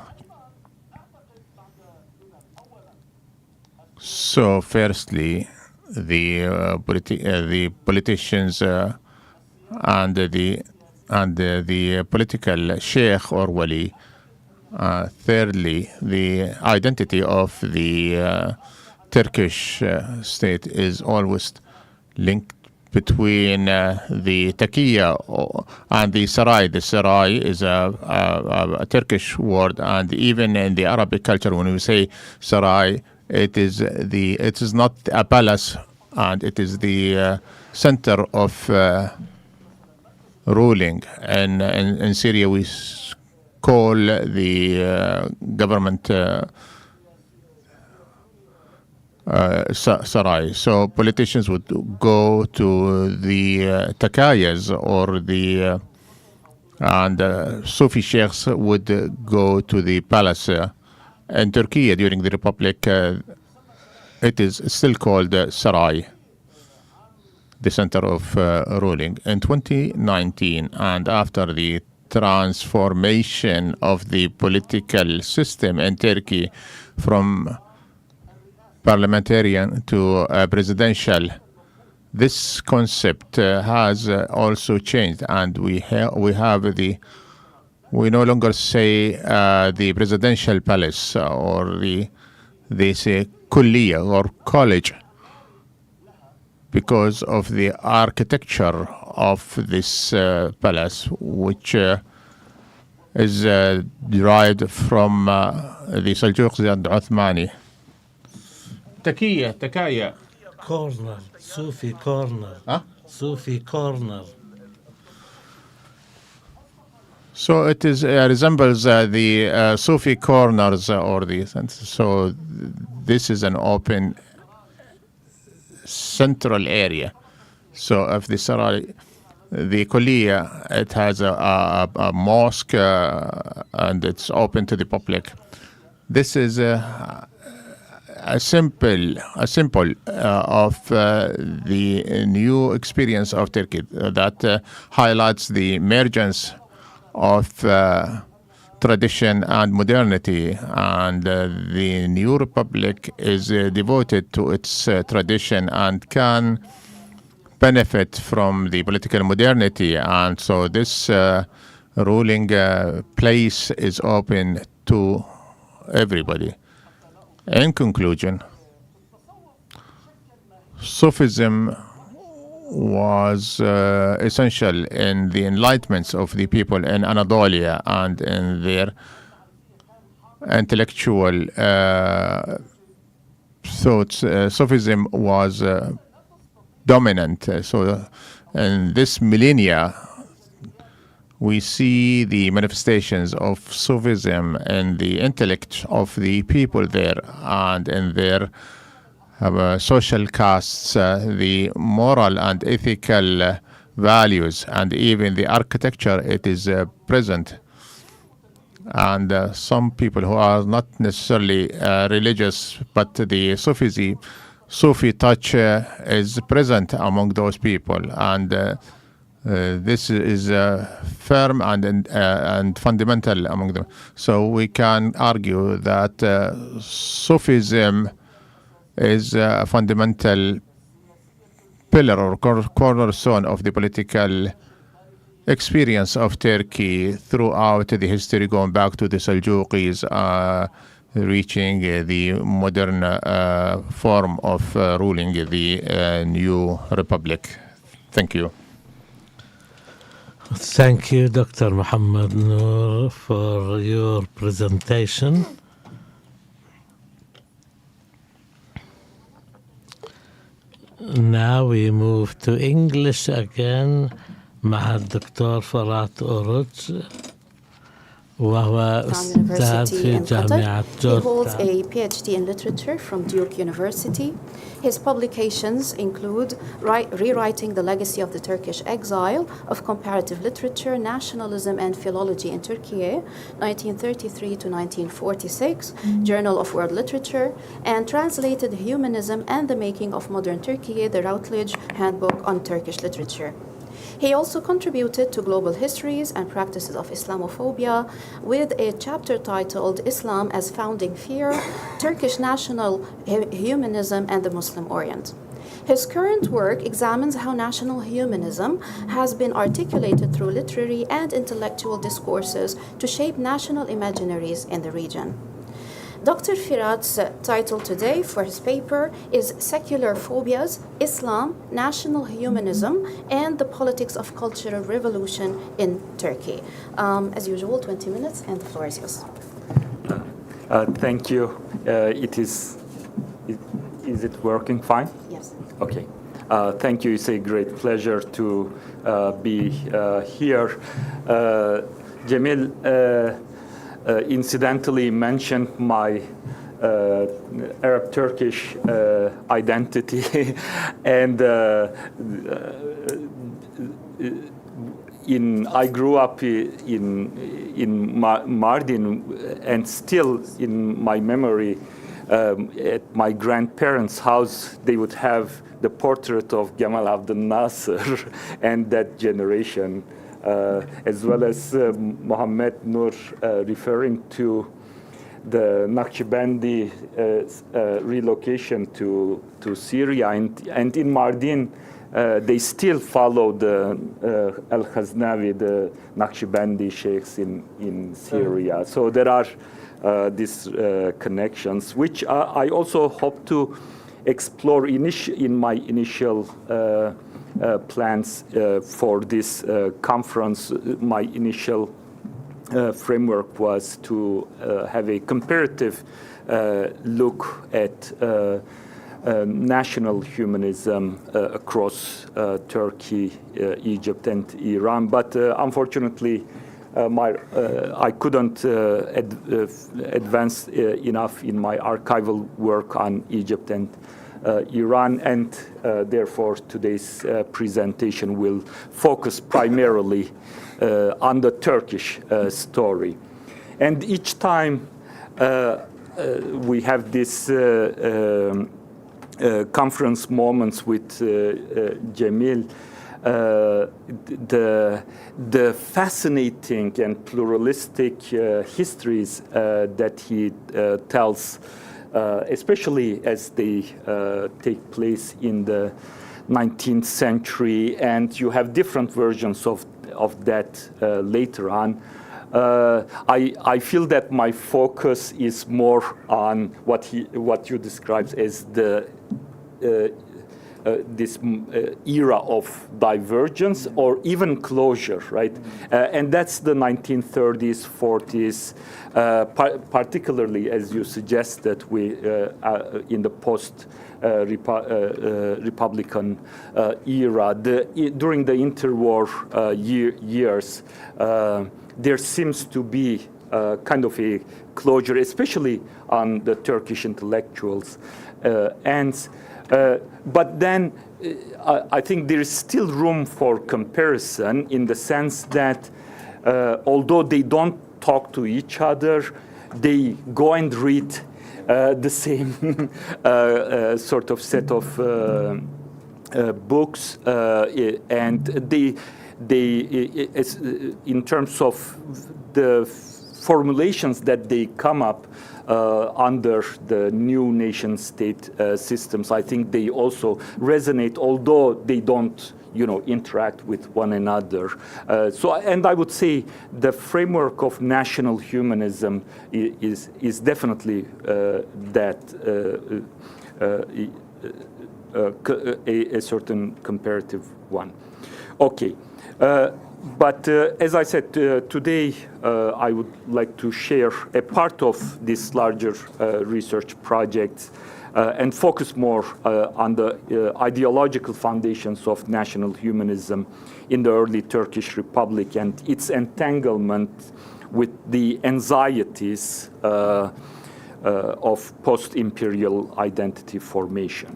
So, firstly, the politicians and the political sheikh or wali. Thirdly, the identity of the Turkish state is always linked between the Taqiyya and the Sarai. The Sarai is a Turkish word, and even in the Arabic culture, when we say Sarai, it is not a palace, and it is the center of ruling. And in Syria, we call the government Sarai. So politicians would go to the Takayas or and Sufi sheikhs would go to the palace. In Turkey, during the Republic, it is still called Sarai, the center of ruling. In 2019, and after the transformation of the political system in Turkey from parliamentarian to presidential, this concept has also changed, and we no longer say the presidential palace, or they say kulliya or college, because of the architecture of this palace, which is derived from the Seljuqi and Uthmani. Takaya. Corner. Sufi Corner. Huh? Sufi Corner. So it is resembles the Sufi corners or the so this is an open central area. So if the Kuliya, it has a mosque and it's open to the public. This is a simple of the new experience of Turkey that highlights the emergence of tradition and modernity, and the new republic is devoted to its tradition and can benefit from the political modernity, and so this ruling place is open to everybody. In conclusion, Sufism was essential in the enlightenment of the people in Anatolia and in their intellectual thoughts. Sufism was dominant. So in this millennia, we see the manifestations of Sufism in the intellect of the people there and in their social castes, the moral and ethical values, and even the architecture, it is present. And some people who are not necessarily religious, but the Sufi touch is present among those people, and this is firm and fundamental among them. So we can argue that Sufism is a fundamental pillar or cornerstone of the political experience of Turkey throughout the history, going back to the Seljuqis, reaching the modern form of ruling the new republic. Thank you. Thank you, Dr. Muhammad Noor, for your presentation. Now we move to English again مع الدكتور فرات أورج وهو أستاذ في جامعة جورج. He holds جورج. a PhD in literature from Duke University. His publications include Rewriting the Legacy of the Turkish Exile, of Comparative Literature, Nationalism and Philology in Turkey, 1933 to 1946, Journal of World Literature, and Translated Humanism and the Making of Modern Turkey, the Routledge Handbook on Turkish Literature. He also contributed to Global Histories and Practices of Islamophobia with a chapter titled Islam as Founding Fear, Turkish National Humanism and the Muslim Orient. His current work examines how national humanism has been articulated through literary and intellectual discourses to shape national imaginaries in the region. Dr. Firat's title today for his paper is Secular Phobias, Islam, National Humanism, and the Politics of Cultural Revolution in Turkey. As usual, 20 minutes, and the floor is yours. Thank you. Is it working fine? Yes. Okay. Thank you. It's a great pleasure to be here. Jamil incidentally mentioned my Arab-Turkish identity, and I grew up in Mardin, and still in my memory, at my grandparents' house, they would have the portrait of Gamal Abdel Nasser and that generation. As well as Mohammed Noor referring to the Naqshbandi relocation to Syria, and in Mardin they still follow the Al-Ghaznavi, the Naqshbandi sheikhs in Syria. So there are these connections, which I also hope to explore in my initial plans for this conference. My initial framework was to have a comparative look at national humanism across Turkey, Egypt, and Iran. But unfortunately, I couldn't advance enough in my archival work on Egypt and Iran, and therefore today's presentation will focus primarily on the Turkish story. And each time we have this conference moments with Cemil, the fascinating and pluralistic histories that he tells, especially as they take place in the 19th century, and you have different versions of that later on. I feel that my focus is more on what you described as the this era of divergence or even closure, right? And that's the 1930s, 40s, particularly as you suggested, we in the post-Republican era, during the interwar years. There seems to be kind of a closure, especially on the Turkish intellectuals. But then I think there is still room for comparison in the sense that although they don't talk to each other, they go and read the same sort of set of books, and they in terms of the formulations that they come up under the new nation-state systems, I think they also resonate, although they don't, interact with one another. And I would say the framework of national humanism is definitely a certain comparative one. Okay. But as I said, today I would like to share a part of this larger research project and focus more on the ideological foundations of national humanism in the early Turkish Republic and its entanglement with the anxieties of post-imperial identity formation.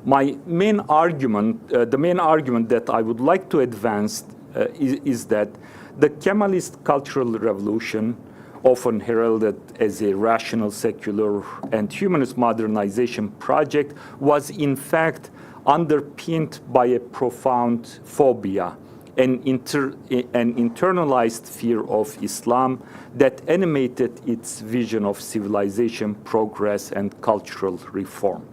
My main argument, the main argument that I would like to advance is that the Kemalist cultural revolution, often heralded as a rational, secular, and humanist modernization project, was in fact underpinned by a profound phobia, an internalized fear of Islam that animated its vision of civilization, progress, and cultural reform.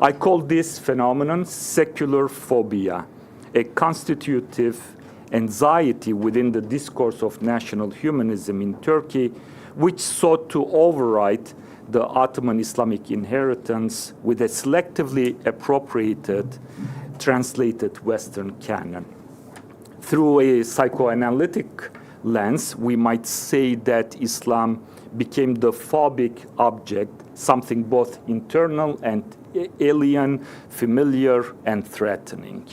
I call this phenomenon secular phobia, a constitutive anxiety within the discourse of national humanism in Turkey, which sought to override the Ottoman Islamic inheritance with a selectively appropriated, translated Western canon. Through a psychoanalytic lens, we might say that Islam became the phobic object, something both internal and alien, familiar, and threatening.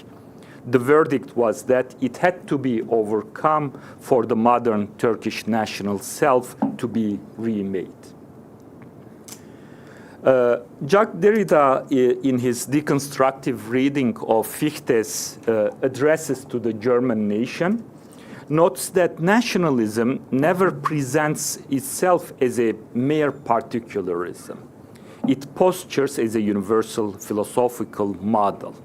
The verdict was that it had to be overcome for the modern Turkish national self to be remade. Jacques Derrida, in his deconstructive reading of Fichte's addresses to the German nation, notes that nationalism never presents itself as a mere particularism. It postures as a universal philosophical model.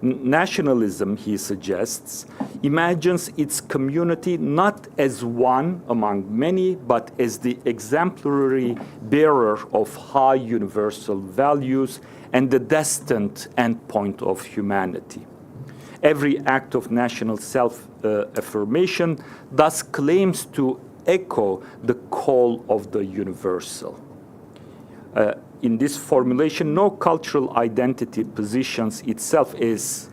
Nationalism, he suggests, imagines its community not as one among many, but as the exemplary bearer of high universal values and the destined endpoint of humanity. Every act of national self-affirmation thus claims to echo the call of the universal. In this formulation, no cultural identity positions itself as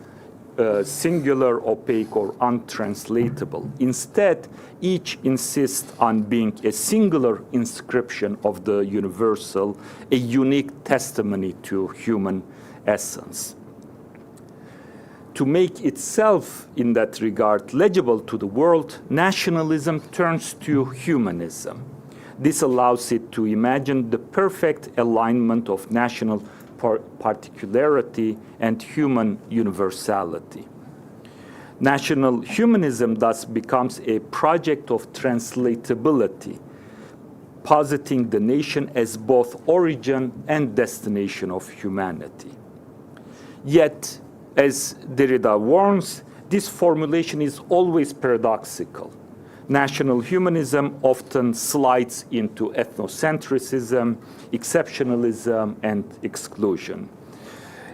singular, opaque, or untranslatable. Instead, each insists on being a singular inscription of the universal, a unique testimony to human essence. To make itself, in that regard, legible to the world, nationalism turns to humanism. This allows it to imagine the perfect alignment of national particularity and human universality. National humanism thus becomes a project of translatability, positing the nation as both origin and destination of humanity. Yet, as Derrida warns, this formulation is always paradoxical. National humanism often slides into ethnocentrism, exceptionalism, and exclusion.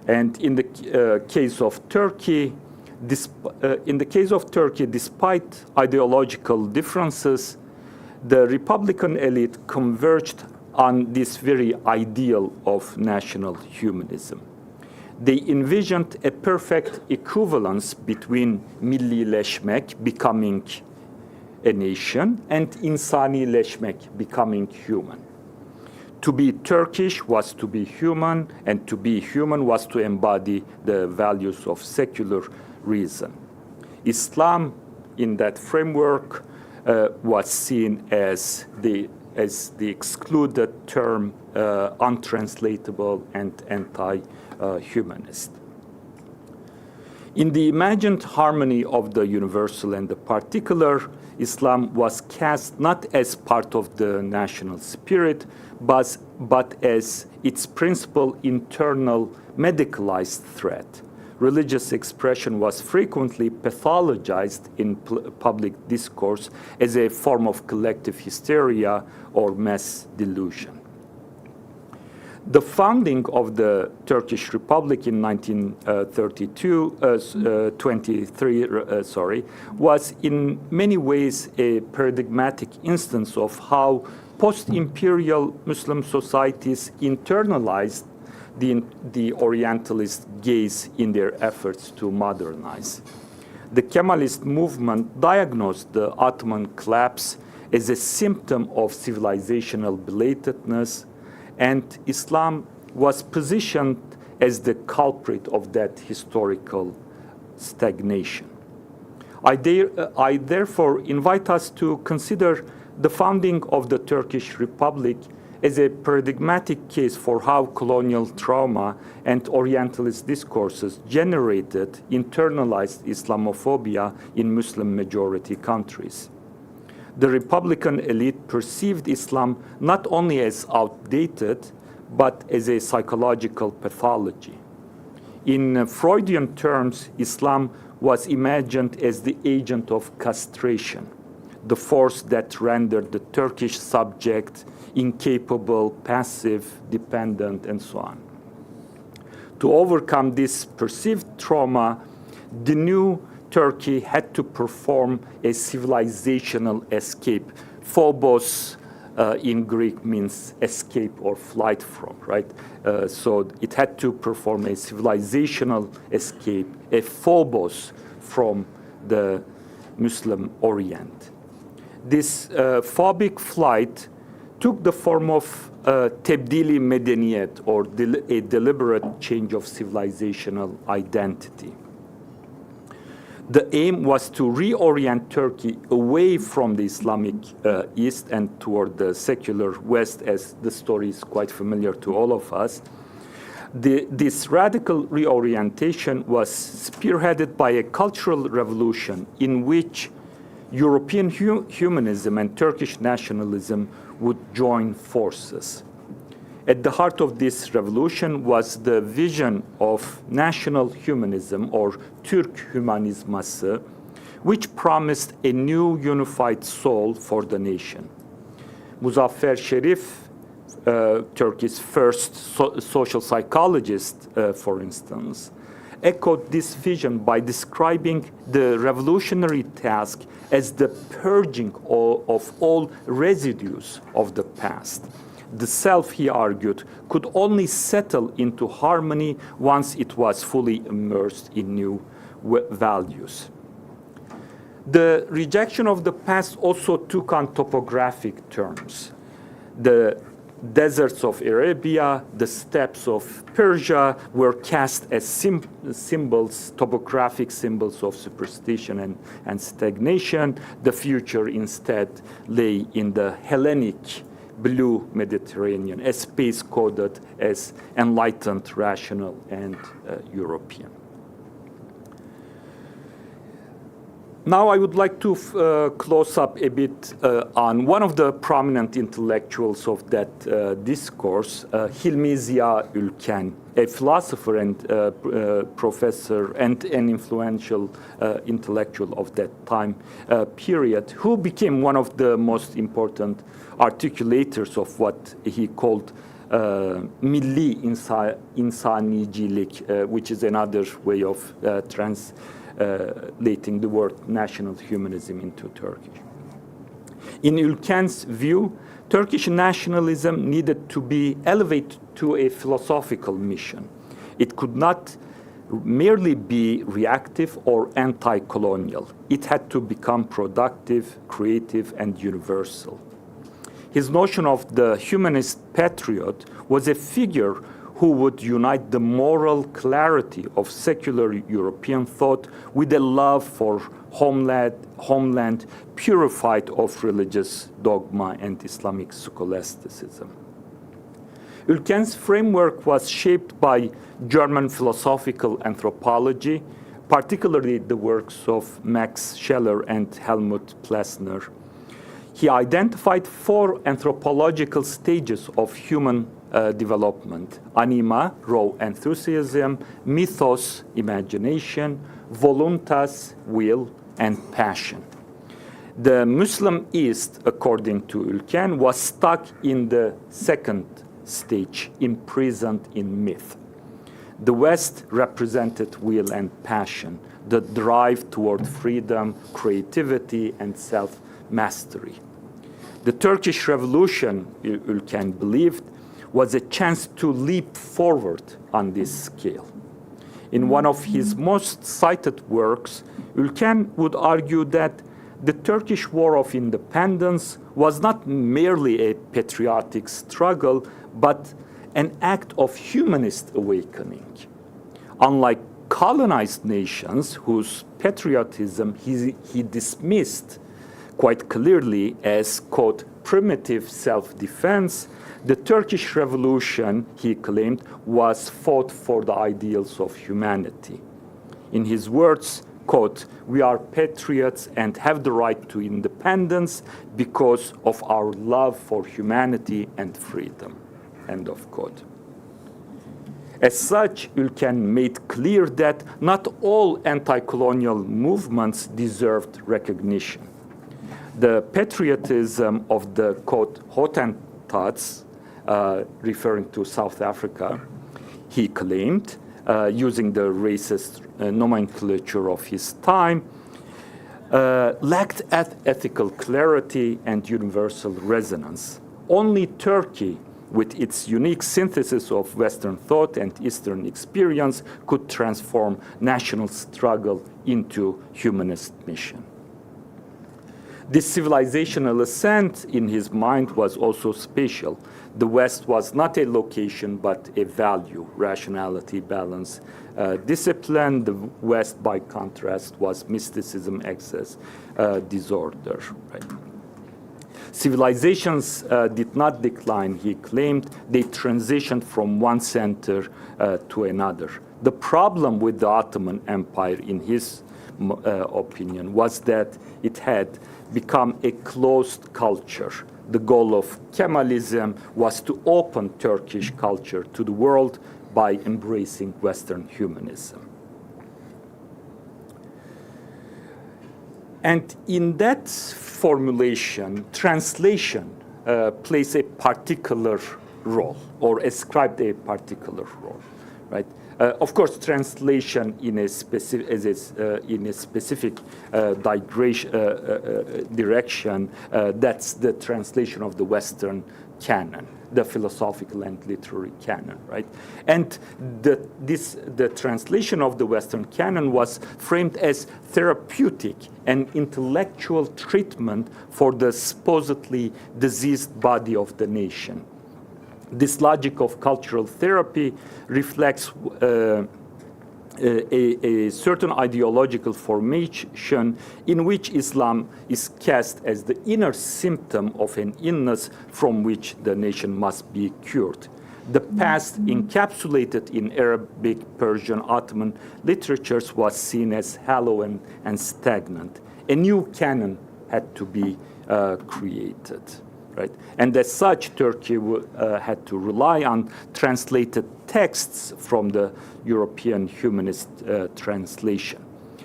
And in the case of Turkey, despite ideological differences, the Republican elite converged on this very ideal of national humanism. They envisioned a perfect equivalence between millileşmek, becoming a nation, and insanileşmek, becoming human. To be Turkish was to be human, and to be human was to embody the values of secular reason. Islam, in that framework, was seen as the excluded term, untranslatable and anti-humanist. In the imagined harmony of the universal and the particular, Islam was cast not as part of the national spirit, but as its principal internal medicalized threat. Religious expression was frequently pathologized in public discourse as a form of collective hysteria or mass delusion. The founding of the Turkish Republic in 1923 was in many ways a paradigmatic instance of how post-imperial Muslim societies internalized the Orientalist gaze in their efforts to modernize. The Kemalist movement diagnosed the Ottoman collapse as a symptom of civilizational belatedness, and Islam was positioned as the culprit of that historical stagnation. I therefore invite us to consider the founding of the Turkish Republic as a paradigmatic case for how colonial trauma and Orientalist discourses generated internalized Islamophobia in Muslim-majority countries. The Republican elite perceived Islam not only as outdated, but as a psychological pathology. In Freudian terms, Islam was imagined as the agent of castration, the force that rendered the Turkish subject incapable, passive, dependent, and so on. To overcome this perceived trauma, the new Turkey had to perform a civilizational escape. Phobos in Greek means escape or flight from, right? So it had to perform a civilizational escape, a phobos from the Muslim Orient. This phobic flight took the form of tebdili medeniyet, or a deliberate change of civilizational identity. The aim was to reorient Turkey away from the Islamic East and toward the secular West, as the story is quite familiar to all of us. This radical reorientation was spearheaded by a cultural revolution in which European humanism and Turkish nationalism would join forces. At the heart of this revolution was the vision of national humanism, or Türk Hümanizması, which promised a new unified soul for the nation. Muzaffer Sherif, Turkey's first social psychologist, for instance, echoed this vision by describing the revolutionary task as the purging of all residues of the past. The self, he argued, could only settle into harmony once it was fully immersed in new values. The rejection of the past also took on topographic terms. The deserts of Arabia, the steppes of Persia were cast as symbols, topographic symbols of superstition and stagnation. The future instead lay in the Hellenic blue Mediterranean, a space coded as enlightened, rational, and European. Now I would like to close up a bit on one of the prominent intellectuals of that discourse, Hilmi Ziya Ülken, a philosopher and professor and an influential intellectual of that time period, who became one of the most important articulators of what he called milli insanicilik, which is another way of translating the word national humanism into Turkish. In Ülken's view, Turkish nationalism needed to be elevated to a philosophical mission. It could not merely be reactive or anti-colonial. It had to become productive, creative, and universal. His notion of the humanist patriot was a figure who would unite the moral clarity of secular European thought with a love for homeland purified of religious dogma and Islamic scholasticism. Ülken's framework was shaped by German philosophical anthropology, particularly the works of Max Scheler and Helmut Plessner. He identified 4 anthropological stages of human development: anima, raw enthusiasm; mythos, imagination; voluntas, will; and passion. The Muslim East, according to Ülken, was stuck in the second stage, imprisoned in myth. The West represented will and passion, the drive toward freedom, creativity, and self-mastery. The Turkish Revolution, Ülken believed, was a chance to leap forward on this scale. In one of his most cited works, Ülken would argue that the Turkish War of Independence was not merely a patriotic struggle, but an act of humanist awakening. Unlike colonized nations whose patriotism he dismissed quite clearly as, quote, primitive self-defense, the Turkish Revolution, he claimed, was fought for the ideals of humanity. In his words, quote, we are patriots and have the right to independence because of our love for humanity and freedom, end of quote. As such, Ülken made clear that not all anti-colonial movements deserved recognition. The patriotism of the, quote, Hottentots, referring to South Africa, he claimed, using the racist nomenclature of his time, lacked ethical clarity and universal resonance. Only Turkey, with its unique synthesis of Western thought and Eastern experience, could transform national struggle into humanist mission. This civilizational ascent in his mind was also spatial. The West was not a location, but a value, rationality, balance, discipline. The West, by contrast, was mysticism, excess, disorder. Right? Civilizations did not decline, he claimed. They transitioned from one center to another. The problem with the Ottoman Empire, in his opinion, was that it had become a closed culture. The goal of Kemalism was to open Turkish culture to the world by embracing Western humanism. And in that formulation, translation plays a particular role, or ascribed a particular role, right? Of course, translation in a specific direction, that's the translation of the Western canon, the philosophical and literary canon, right? And the translation of the Western canon was framed as therapeutic and intellectual treatment for the supposedly diseased body of the nation. This logic of cultural therapy reflects a certain ideological formation in which Islam is cast as the inner symptom of an illness from which the nation must be cured. The past encapsulated in Arabic, Persian, Ottoman literatures was seen as hollow and stagnant. A new canon had to be created. Right? And as such, Turkey had to rely on translated texts from the European humanist translation.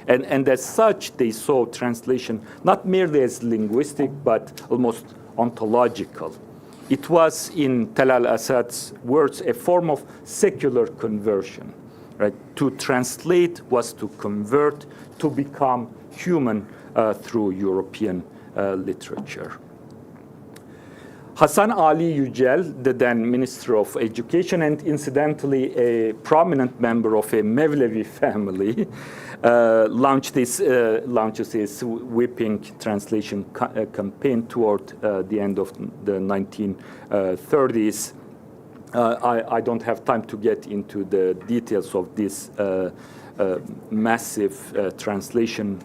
And as such, they saw translation not merely as linguistic, but almost ontological. It was, in Talal Asad's words, a form of secular conversion. Right? To translate was to convert, to become human through European literature. Hasan Ali Yücel, the then Minister of Education and incidentally a prominent member of a Mevlevi family, launches his whipping translation campaign toward the end of the 1930s. I don't have time to get into the details of this massive translation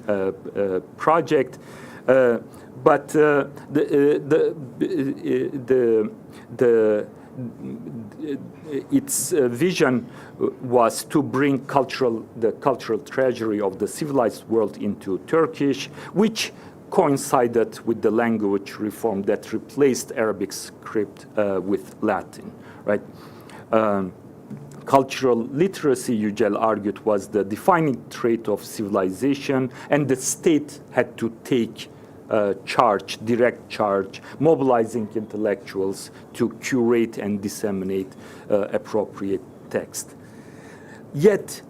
project. But its vision was to bring the cultural treasury of the civilized world into Turkish, which coincided with the language reform that replaced Arabic script with Latin, right? Cultural literacy, Yücel argued, was the defining trait of civilization, and the state had to take direct charge, mobilizing intellectuals to curate and disseminate appropriate text. Yet,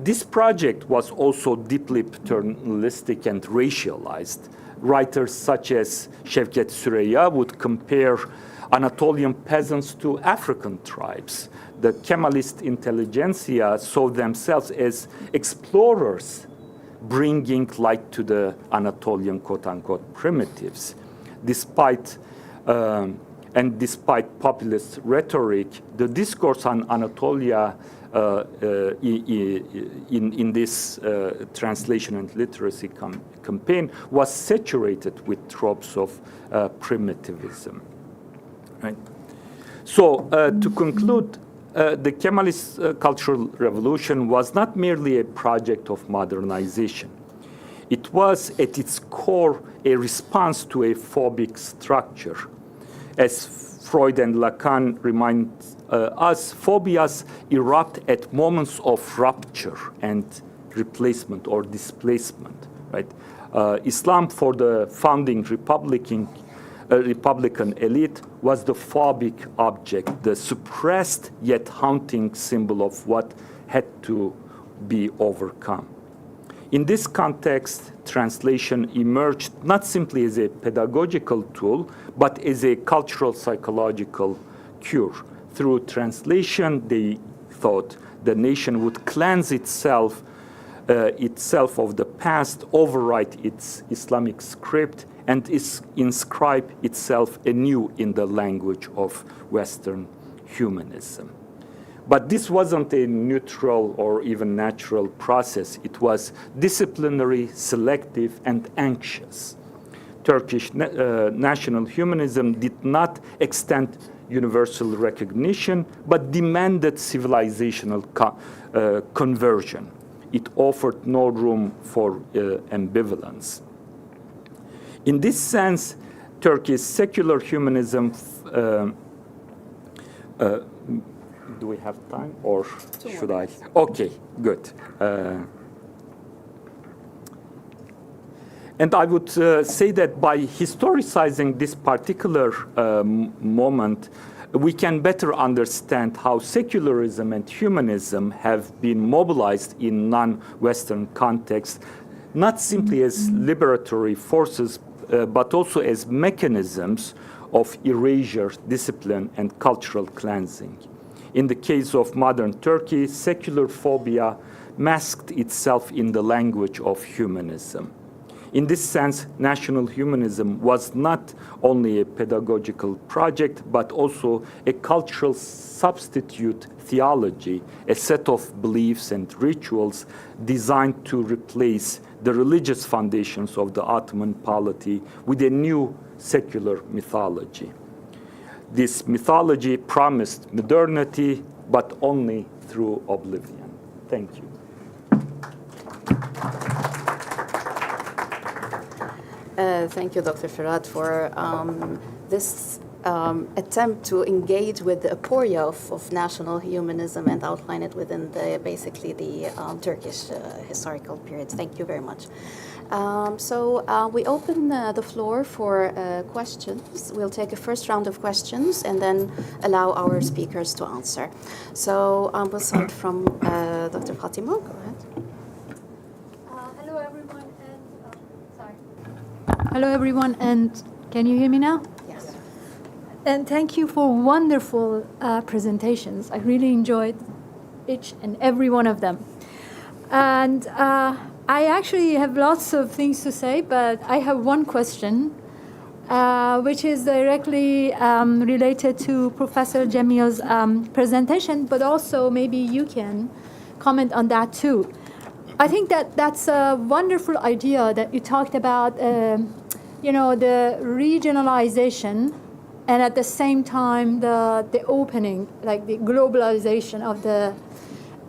this project was also deeply paternalistic and racialized. Writers such as Şevket Süreyya would compare Anatolian peasants to African tribes. The Kemalist intelligentsia saw themselves as explorers, bringing light to the Anatolian quote-unquote primitives. Despite populist rhetoric, the discourse on Anatolia in this translation and literacy campaign was saturated with tropes of primitivism. Right? So to conclude, the Kemalist cultural revolution was not merely a project of modernization. It was, at its core, a response to a phobic structure. As Freud and Lacan remind us, phobias erupt at moments of rupture and replacement or displacement. Right? Islam, for the founding Republican elite, was the phobic object, the suppressed yet haunting symbol of what had to be overcome. In this context, translation emerged not simply as a pedagogical tool, but as a cultural psychological cure. Through translation, they thought the nation would cleanse itself of the past, overwrite its Islamic script, and inscribe itself anew in the language of Western humanism. But this wasn't a neutral or even natural process. It was disciplinary, selective, and anxious. Turkish national humanism did not extend universal recognition, but demanded civilizational conversion. It offered no room for ambivalence. In this sense, Turkey's secular humanism, do we have time or should I? Okay, good. And I would say that by historicizing this particular moment, we can better understand how secularism and humanism have been mobilized in non-Western contexts, not simply as liberatory forces, but also as mechanisms of erasure, discipline, and cultural cleansing. In the case of modern Turkey, secular phobia masked itself in the language of humanism. In this sense, national humanism was not only a pedagogical project, but also a cultural substitute theology, a set of beliefs and rituals designed to replace the religious foundations of the Ottoman polity with a new secular mythology. This mythology promised modernity, but only through oblivion. Thank you. Thank you, Dr. Firat, for this attempt to engage with the aporia of national humanism and outline it within basically the Turkish historical period. Thank you very much. So we open the floor for questions. We'll take a first round of questions and then allow our speakers to answer. So we'll start from Dr. Fatima. Go ahead. Hello, everyone, and sorry. Hello, everyone, and can you hear me now? Yes. And thank you for wonderful presentations. I really enjoyed each and every one of them. And I actually have lots of things to say, but I have one question, which is directly related to Professor Jamil's presentation, but also maybe you can comment on that too. I think that's a wonderful idea that you talked about, the regionalization and at the same time the opening, like the globalization of the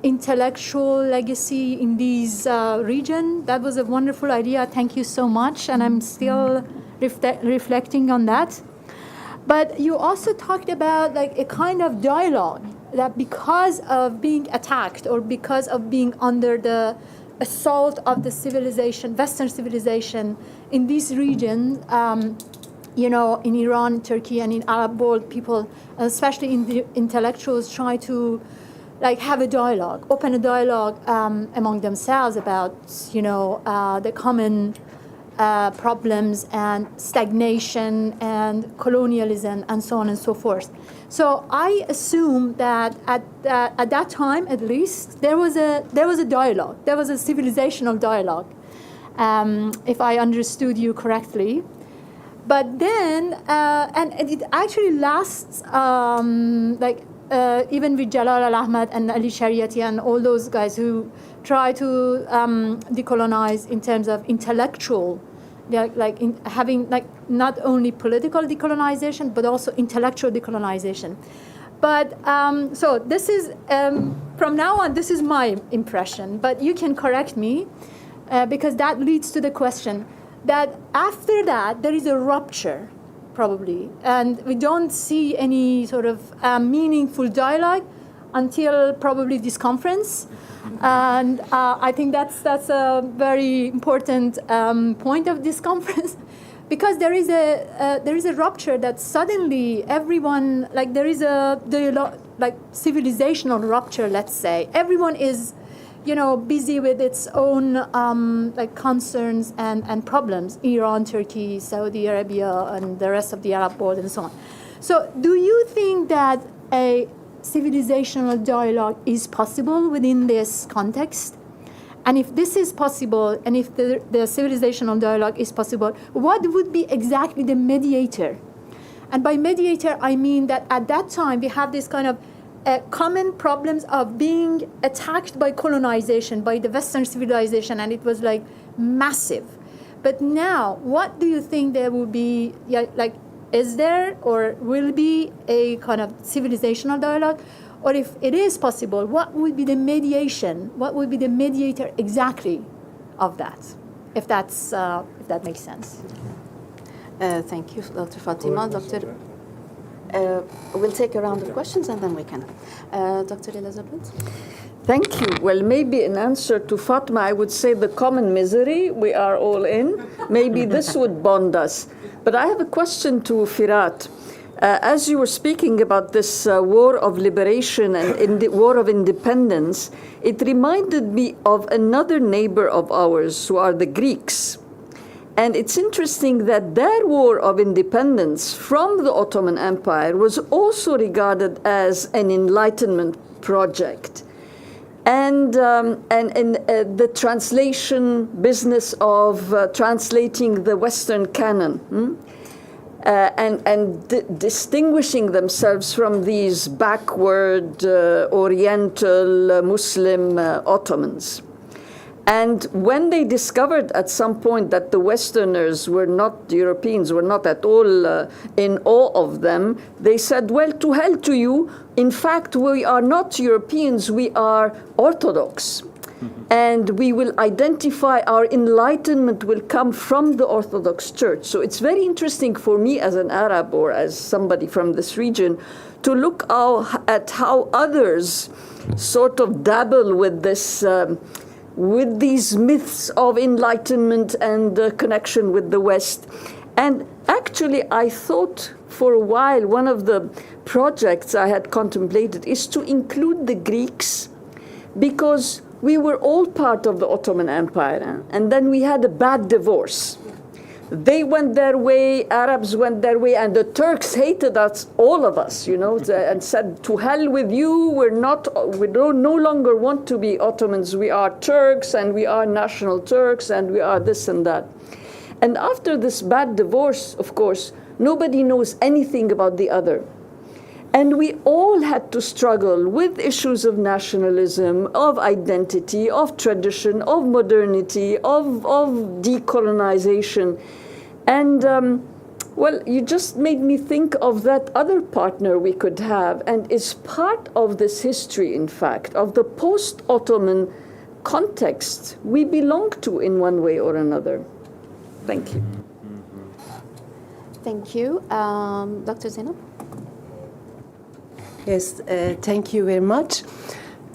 intellectual legacy in these region. That was a wonderful idea. Thank you so much. And I'm still reflecting on that. But you also talked about like a kind of dialogue that because of being attacked or because of being under the assault of the civilization, Western civilization in this region, in Iran, Turkey, and in Arab world, people, especially in the intellectuals, try to have a dialogue, open a dialogue among themselves about, the common problems and stagnation and colonialism and so on and so forth. So I assume that at that time, at least, there was a dialogue. There was a civilizational dialogue, if I understood you correctly. But then, and it actually lasts, even with Jalal al-Ahmad and Ali Shariati and all those guys who try to decolonize in terms of intellectual, having not only political decolonization, but also intellectual decolonization. But so this is, from now on, this is my impression, but you can correct me because that leads to the question that after that, there is a rupture, probably, and we don't see any sort of meaningful dialogue until probably this conference. And I think that's a very important point of this conference, because there is a rupture that suddenly everyone, there is a dialogue, civilizational rupture, let's say. Everyone is, busy with its own concerns and problems. Iran, Turkey, Saudi Arabia, and the rest of the Arab world, and so on. So, do you think that a civilizational dialogue is possible within this context? And if this is possible, and if the civilizational dialogue is possible, what would be exactly the mediator? And by mediator, I mean that at that time, we have this kind of common problems of being attacked by colonization, by the Western civilization, and it was massive. But now, what do you think there will be, is there or will be a kind of civilizational dialogue? Or if it is possible, what would be the mediation? What would be the mediator exactly of that? If that makes sense. Thank you, Dr. Fatima. We'll take a round of questions and then we can. Dr. Elizabeth? Thank you. Well, maybe in answer to Fatma, I would say the common misery, we are all in. Maybe this would bond us. But I have a question to Firat. As you were speaking about this war of liberation and war of independence, it reminded me of another neighbor of ours, who are the Greeks. And it's interesting that their war of independence from the Ottoman Empire was also regarded as an Enlightenment project. And the translation business of translating the Western canon, and distinguishing themselves from these backward Oriental Muslim Ottomans. And when they discovered at some point that the Westerners were not, the Europeans were not at all in awe of them, they said, well, to hell to you. In fact, we are not Europeans, we are Orthodox. And we will identify, our enlightenment will come from the Orthodox Church. So it's very interesting for me as an Arab or as somebody from this region to look at how others sort of dabble with this, with these myths of enlightenment and the connection with the West. And actually, I thought for a while, one of the projects I had contemplated is to include the Greeks, because we were all part of the Ottoman Empire, and then we had a bad divorce. They went their way, Arabs went their way, and the Turks hated us, all of us, you know, and said, to hell with you, we don't no longer want to be Ottomans, we are Turks, and we are national Turks, and we are this and that. And after this bad divorce, of course, nobody knows anything about the other. And we all had to struggle with issues of nationalism, of identity, of tradition, of modernity, of decolonization. And, well, you just made me think of that other partner we could have, and is part of this history, in fact, of the post-Ottoman context we belong to in one way or another. Thank you. Thank you. Dr. Zainab? Yes, thank you very much.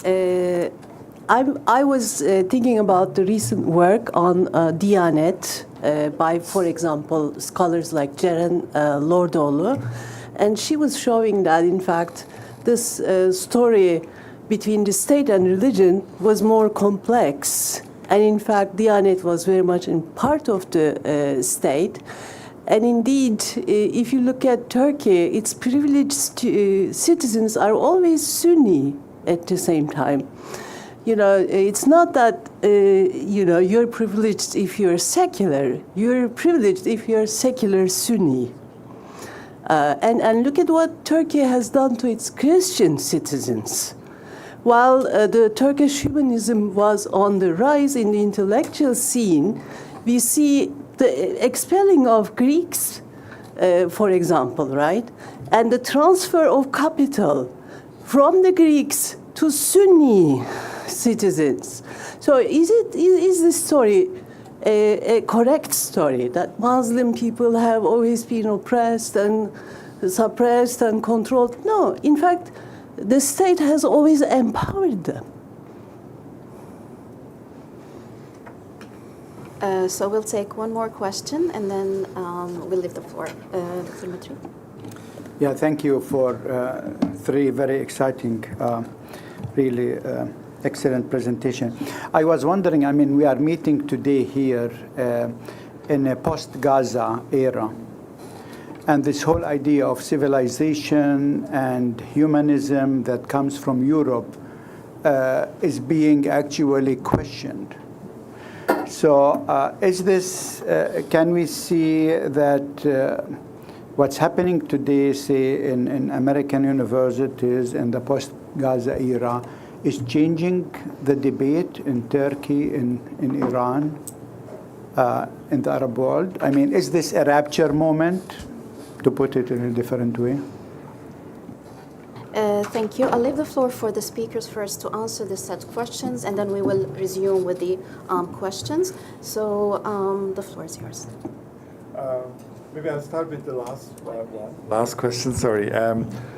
I was thinking about the recent work on Diyanet by, for example, scholars like Ceren Lordoğlu, and she was showing that, in fact, this story between the state and religion was more complex, and in fact, Diyanet was very much in part of the state. And indeed, if you look at Turkey, its privileged citizens are always Sunni at the same time. You know, it's not that, you know, you're privileged if you're secular. You're privileged if you're secular Sunni. And look at what Turkey has done to its Christian citizens. While the Turkish humanism was on the rise in the intellectual scene, we see the expelling of Greeks, for example, right? And the transfer of capital from the Greeks to Sunni citizens. So is this story a correct story, that Muslim people have always been oppressed and suppressed and controlled? No, in fact, the state has always empowered them. So we'll take one more question, and then we'll leave the floor. Dr. Matri. Yeah, thank you for three very exciting, really excellent presentation. I was wondering, I mean, we are meeting today here in a post-Gaza era. And this whole idea of civilization and humanism that comes from Europe is being actually questioned. So is this, can we see that what's happening today, say, in American universities in the post-Gaza era is changing the debate in Turkey, in Iran, in the Arab world? I mean, is this a rapture moment, to put it in a different way? Thank you. I'll leave the floor for the speakers first to answer this set of questions, and then we will resume with the questions. So the floor is yours. Maybe I'll start with the last one. Last question, sorry.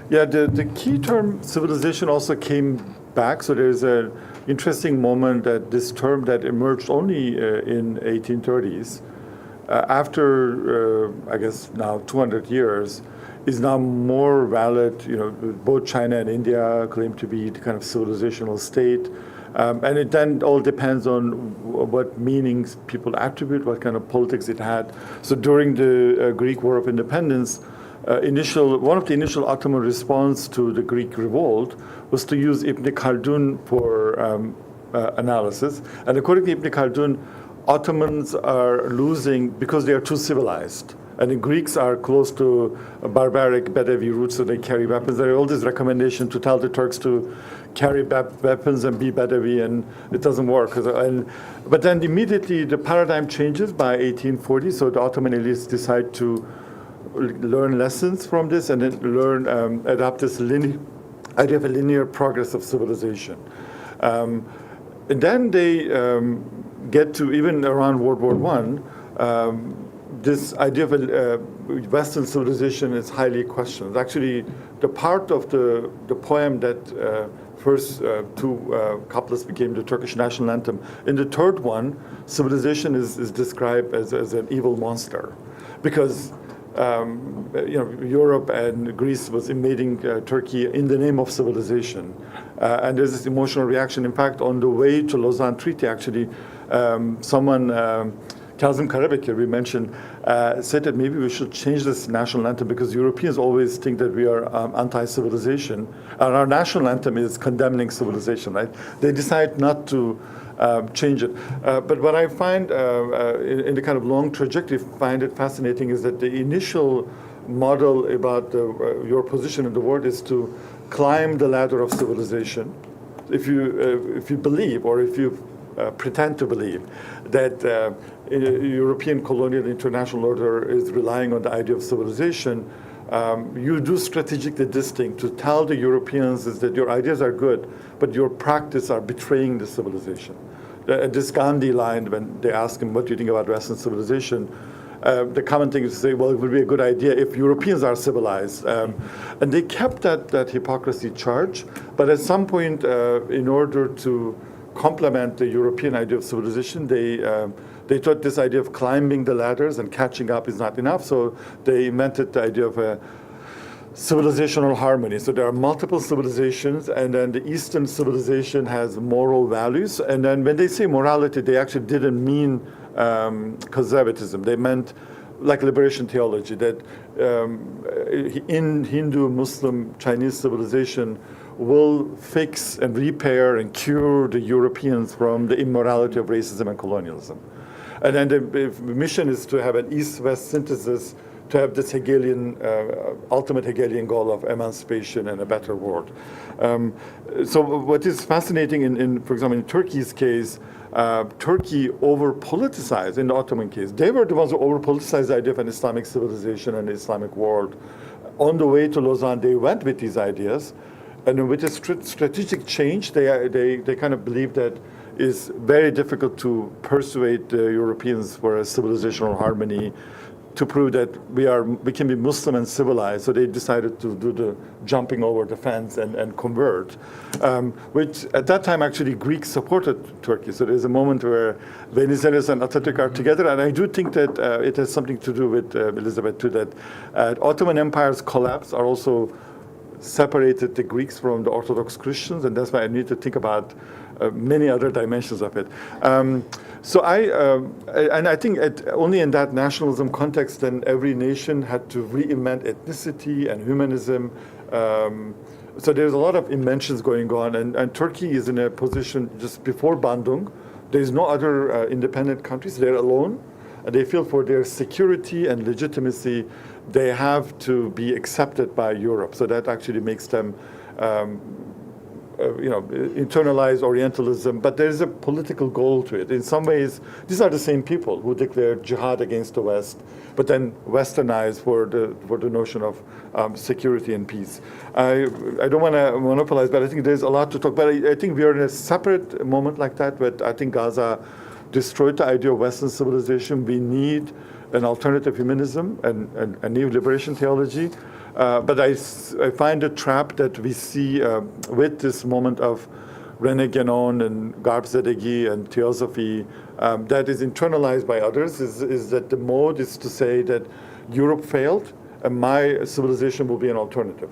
Yeah, the key term civilization also came back. So there's an interesting moment that this term that emerged only in 1830s after, I guess, now 200 years, is now more valid. You know, both China and India claim to be the kind of civilizational state. And it then all depends on what meanings people attribute, what kind of politics it had. So during the Greek War of Independence, one of the initial Ottoman response to the Greek revolt was to use Ibn Khaldun for analysis. And according to Ibn Khaldun, Ottomans are losing because they are too civilized. And the Greeks are close to barbaric Bedawi roots, so they carry weapons. There are all these recommendations to tell the Turks to carry weapons and be Bedawi, and it doesn't work. But then immediately the paradigm changes by 1840, so the Ottoman elites decide to learn lessons from this and then adopt this idea of a linear progress of civilization. And then they get to, even around World War I, this idea of Western civilization is highly questioned. Actually, the part of the poem that first two couplets became the Turkish national anthem, in the third one, civilization is described as an evil monster, because Europe and Greece was invading Turkey in the name of civilization. And there's this emotional reaction. In fact, on the way to Lausanne Treaty, actually, someone, Kazım Karabekir, we mentioned, said that maybe we should change this national anthem because Europeans always think that we are anti-civilization. And our national anthem is condemning civilization, right? They decide not to change it. But what I find in the kind of long trajectory, find it fascinating is that the initial model about your position in the world is to climb the ladder of civilization. If you believe, or if you pretend to believe that European colonial international order is relying on the idea of civilization, you do strategically this thing to tell the Europeans is that your ideas are good, but your practice are betraying the civilization. This Gandhi line, when they ask him, what do you think about Western civilization? The common thing is to say, well, it would be a good idea if Europeans are civilized. And they kept that hypocrisy charge, but at some point, in order to complement the European idea of civilization, they thought this idea of climbing the ladders and catching up is not enough, so they invented the idea of a civilizational harmony. So there are multiple civilizations, and then the Eastern civilization has moral values. And then when they say morality, they actually didn't mean conservatism. They meant like liberation theology, that in Hindu, Muslim, Chinese civilization will fix and repair and cure the Europeans from the immorality of racism and colonialism. And then the mission is to have an East-West synthesis to have this Hegelian, ultimate Hegelian goal of emancipation and a better world. So what is fascinating for example, in Turkey's case, Turkey over-politicized, in the Ottoman case. They were the ones who over-politicized the idea of an Islamic civilization and Islamic world. On the way to Lausanne, they went with these ideas. And with a strategic change, they kind of believe that it's very difficult to persuade the Europeans for a civilizational harmony, to prove that we can be Muslim and civilized. So they decided to do the jumping over the fence and convert, which at that time actually Greeks supported Turkey. So there's a moment where Venizelos and Atatürk are together, and I do think that it has something to do with Elizabeth too, that Ottoman Empire's collapse are also separated the Greeks from the Orthodox Christians, and that's why I need to think about many other dimensions of it. So I think only in that nationalism context, then every nation had to reinvent ethnicity and humanism. So there's a lot of inventions going on, and Turkey is in a position just before Bandung. There's no other independent countries. They're alone, and they feel for their security and legitimacy, they have to be accepted by Europe. So that actually makes them internalize Orientalism, but there is a political goal to it. In some ways, these are the same people who declare jihad against the West, but then westernize for the notion of security and peace. I don't want to monopolize, but I think there's a lot to talk about. I think we are in a separate moment like that, but I think Gaza destroyed the idea of Western civilization. We need an alternative humanism and a new liberation theology. But I find a trap that we see with this moment of René Guénon and Garb Zedegi and Theosophy that is internalized by others is that the mode is to say that Europe failed and my civilization will be an alternative.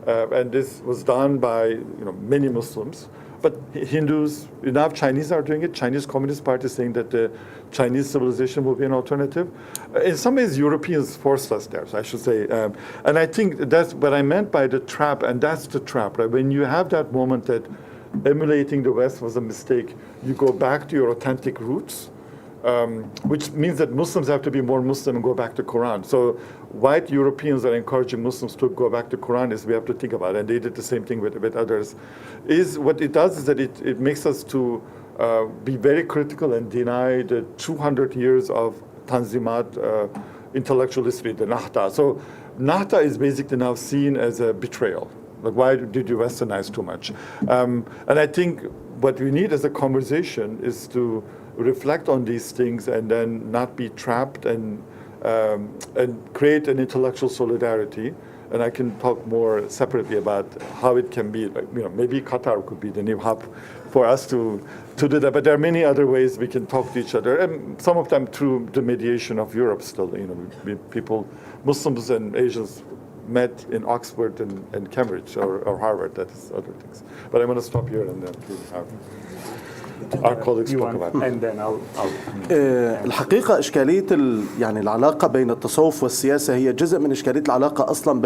And this was done by many Muslims. But Hindus, enough Chinese are doing it. Chinese Communist Party is saying that the Chinese civilization will be an alternative. In some ways, Europeans forced us there, so I should say. And I think that's what I meant by the trap, and that's the trap, right? When you have that moment that emulating the West was a mistake, you go back to your authentic roots, which means that Muslims have to be more Muslim and go back to Quran. So white Europeans are encouraging Muslims to go back to Quran is we have to think about it. And they did the same thing with others. What it does is that it makes us to be very critical and deny the 200 years of Tanzimat intellectual history, the Nahda. So Nahda is basically now seen as a betrayal. Like, why did you westernize too much? And I think what we need as a conversation is to reflect on these things and then not be trapped and create an intellectual solidarity. And I can talk more separately about how it can be. Like, maybe Qatar could be the new hub for us to do that. But there are many other ways we can talk to each other, and some of them through the mediation of Europe. Still, people, Muslims and Asians, met in Oxford and Cambridge or Harvard. That is other things. But I'm going to stop here and then our colleagues talk about it. And then I'll الحقيقة إشكالية يعني العلاقة بين التصوف والسياسة هي جزء من إشكالية العلاقة أصلا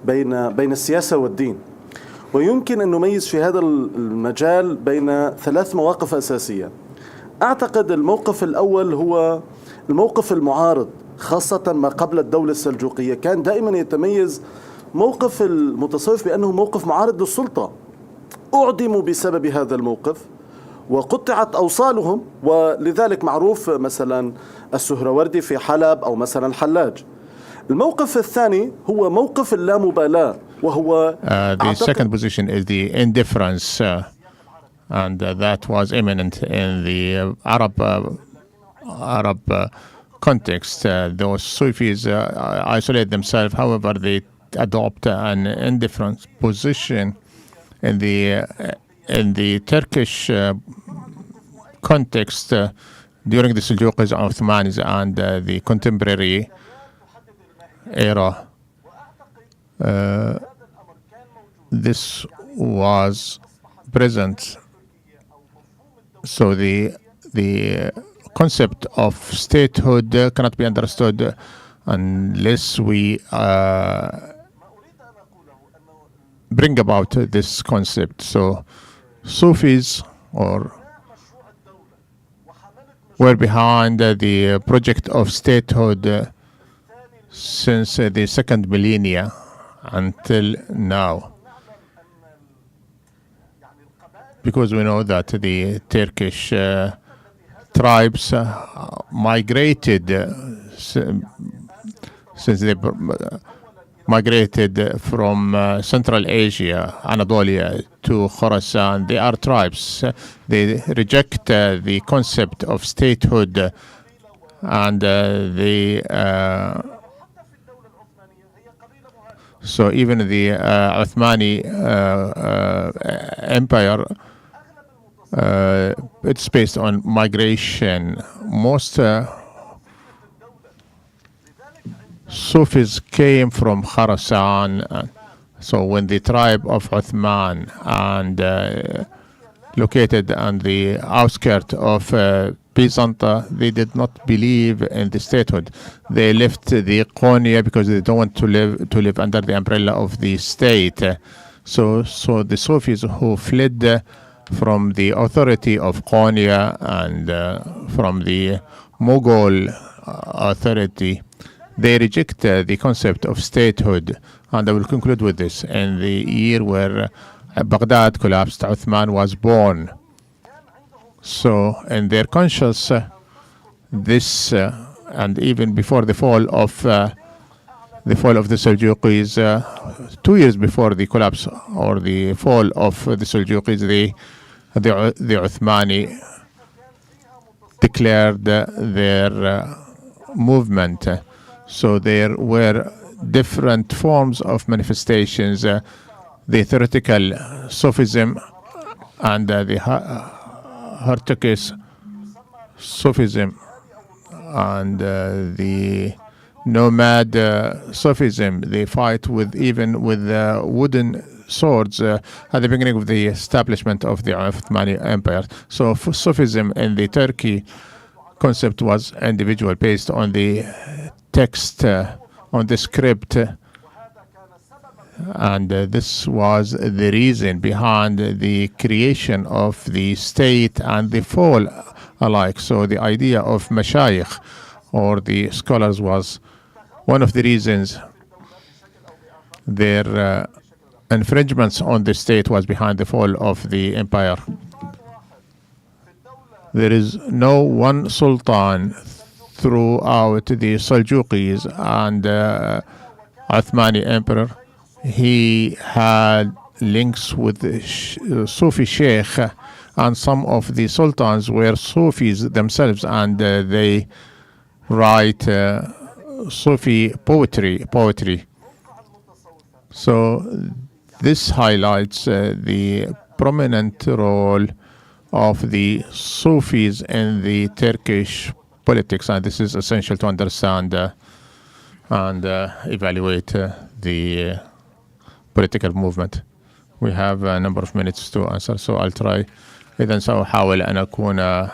بين السياسة والدين. ويمكن أن نميز في هذا المجال بين ثلاث مواقف أساسية. أعتقد الموقف الأول هو الموقف المعارض، خاصة ما قبل الدولة السلجوقية. كان دائما يتميز موقف المتصوف بأنه موقف معارض للسلطة. أعدموا بسبب هذا الموقف وقطعت أوصالهم، ولذلك معروف مثلا السهروردي في حلب أو مثلا الحلاج. الموقف الثاني هو موقف اللامبالاة، وهو the second position is the indifference, and that was imminent in the Arab context. Those Sufis isolate themselves, however, they adopt an indifferent position in the Turkish context during the Seljuqis, Ottomans, and the contemporary era. This was present. So the concept of statehood cannot be understood unless we bring about this concept. So Sufis were behind the project of statehood since the second millennia until now, because we know that the Turkish tribes migrated since they migrated from Central Asia, Anatolia, to Khorasan. They are tribes. They reject the concept of statehood, and so even the Uthmani Empire, it's based on migration. Most Sufis came from Khorasan. So when the tribe of Uthman and located on the outskirts of Byzantium, they did not believe in the statehood. They left the Konya because they don't want to live under the umbrella of the state. So the Sufis who fled from the authority of Konya and from the Mughal authority, they reject the concept of statehood. And I will conclude with this. In the year where Baghdad collapsed, Uthman was born. So in their conscience, this and even before the fall of the Seljuqis, 2 years before the collapse or the fall of the Seljuqis, the Uthmani declared their movement. So there were different forms of manifestations. The theoretical Sufism and the Turkish Sufism and the nomad Sufism. They fight even with wooden swords at the beginning of the establishment of the Ottoman Empire. So Sufism in the Turkey concept was individual, based on the text, on the script. And this was the reason behind the creation of the state and the fall alike. So the idea of mashayikh, or the scholars, was one of the reasons. Their infringements on the state was behind the fall of the empire. There is no one sultan throughout the Seljuqis and Uthmani emperor. He had links with the Sufi sheikh, and some of the sultans were Sufis themselves, and they write Sufi poetry. So this highlights the prominent role of the Sufis in the Turkish politics, and this is essential to understand and evaluate the political movement. We have a number of minutes to answer, so I'll try. إذا سأحاول أن أكون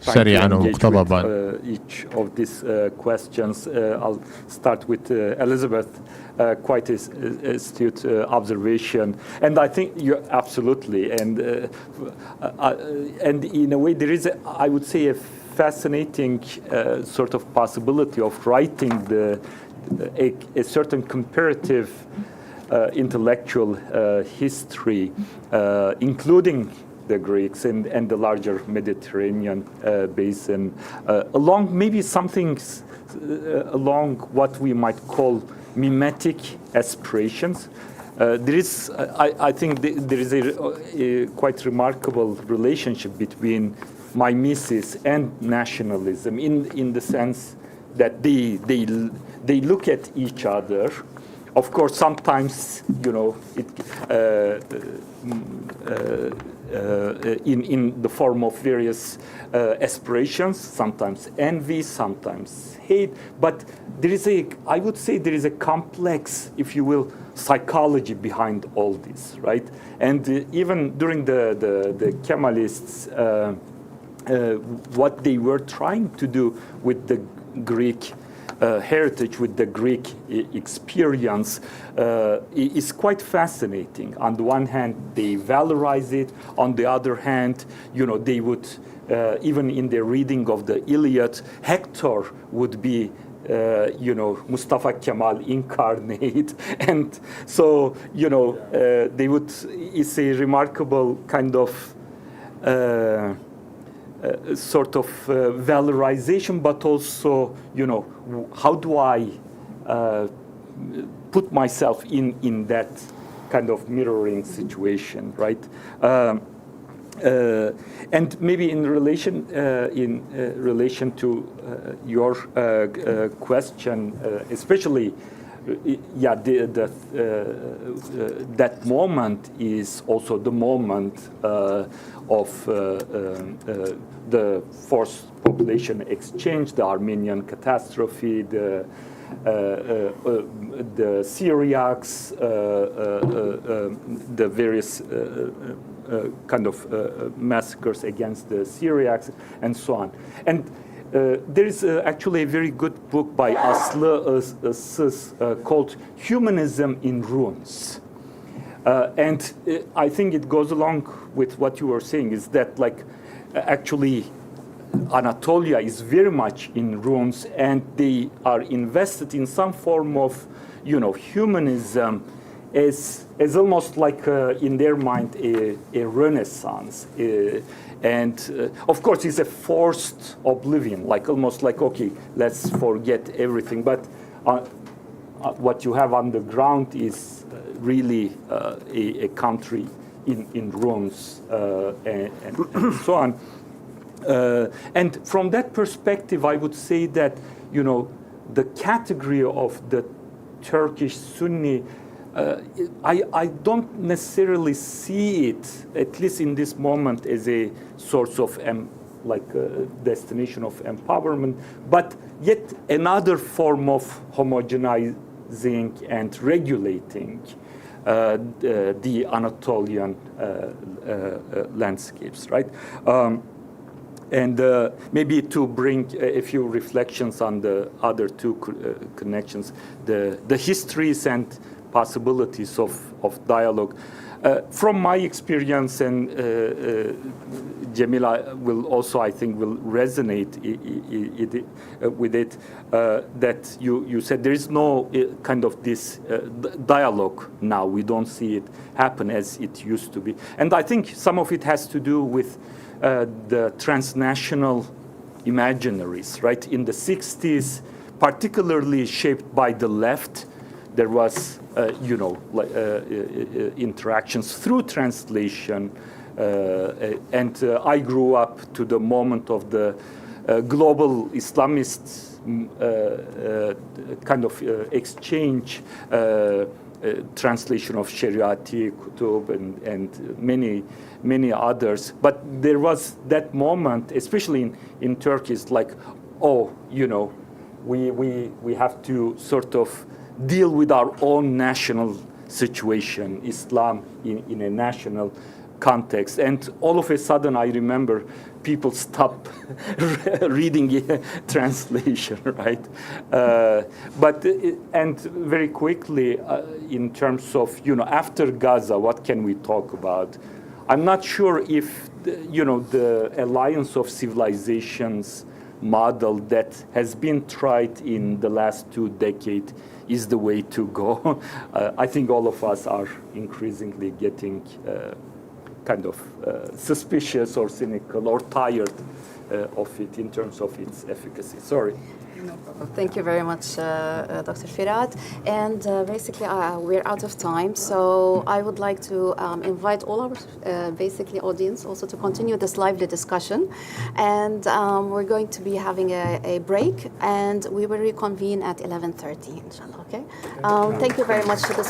سريعا ومقتضبا. Each of these questions, I'll start with Elizabeth. Quite astute observation, and I think you're absolutely, and in a way there is, I would say, a fascinating sort of possibility of writing a certain comparative intellectual history, including the Greeks and the larger Mediterranean basin, along maybe something along what we might call mimetic aspirations. There is, I think, there is a quite remarkable relationship between mimesis and nationalism, in the sense that they look at each other. Of course, sometimes, you know, in the form of various aspirations, sometimes envy, sometimes hate. But there is I would say there is a complex, if you will, psychology behind all this, right? And even during the Kemalists, what they were trying to do with the Greek heritage, with the Greek experience, is quite fascinating. On the one hand, they valorize it. On the other hand, you know, they would, even in their reading of the Iliad, Hector would be, you know, Mustafa Kemal incarnate. And so, you know, they would, it's a remarkable kind of sort of valorization, but also, you know, how do I put myself in that kind of mirroring situation, right? And maybe in relation to your question, especially, yeah, that moment is also the moment of the forced population exchange, the Armenian catastrophe, the Syriacs, the various kind of massacres against the Syriacs, and so on. And there is actually a very good book by Aslı Issız called Humanism in Ruins. And I think it goes along with what you were saying, is that, like, actually Anatolia is very much in ruins, and they are invested in some form of, you know, humanism as almost like in their mind a renaissance. And of course, it's a forced oblivion, like almost like, okay, let's forget everything. But what you have on the ground is really a country in ruins and so on. And from that perspective, I would say that, you know, the category of the Turkish Sunni I don't necessarily see it, at least in this moment, as a source of like a destination of empowerment, but yet another form of homogenizing and regulating the Anatolian landscapes, right? And maybe to bring a few reflections on the other two connections, the histories and possibilities of dialogue. From my experience, and Jamila will also, I think, will resonate with it, that you said there is no kind of this dialogue now. We don't see it happen as it used to be. And I think some of it has to do with the transnational imaginaries, right? In the 60s, particularly shaped by the left, there was, interactions through translation. And I grew up to the moment of the global Islamist kind of exchange, translation of Shariati, Kutub, and many others. But there was that moment, especially in Turkey, it's like, we have to sort of deal with our own national situation, Islam in a national context. And all of a sudden, I remember people stop reading translation, right? And very quickly, in terms of, after Gaza, what can we talk about? I'm not sure if, the alliance of civilizations model that has been tried in the last 2 decades is the way to go. I think all of us are increasingly getting kind of suspicious or cynical or tired of it in terms of its efficacy. Sorry. No problem. Thank you very much, Dr. Firat. And basically, we're out of time, so I would like to invite all our audience also to continue this lively discussion. And we're going to be having a break, and we will reconvene at 11:30, inshallah. Okay. Thank you very much to this.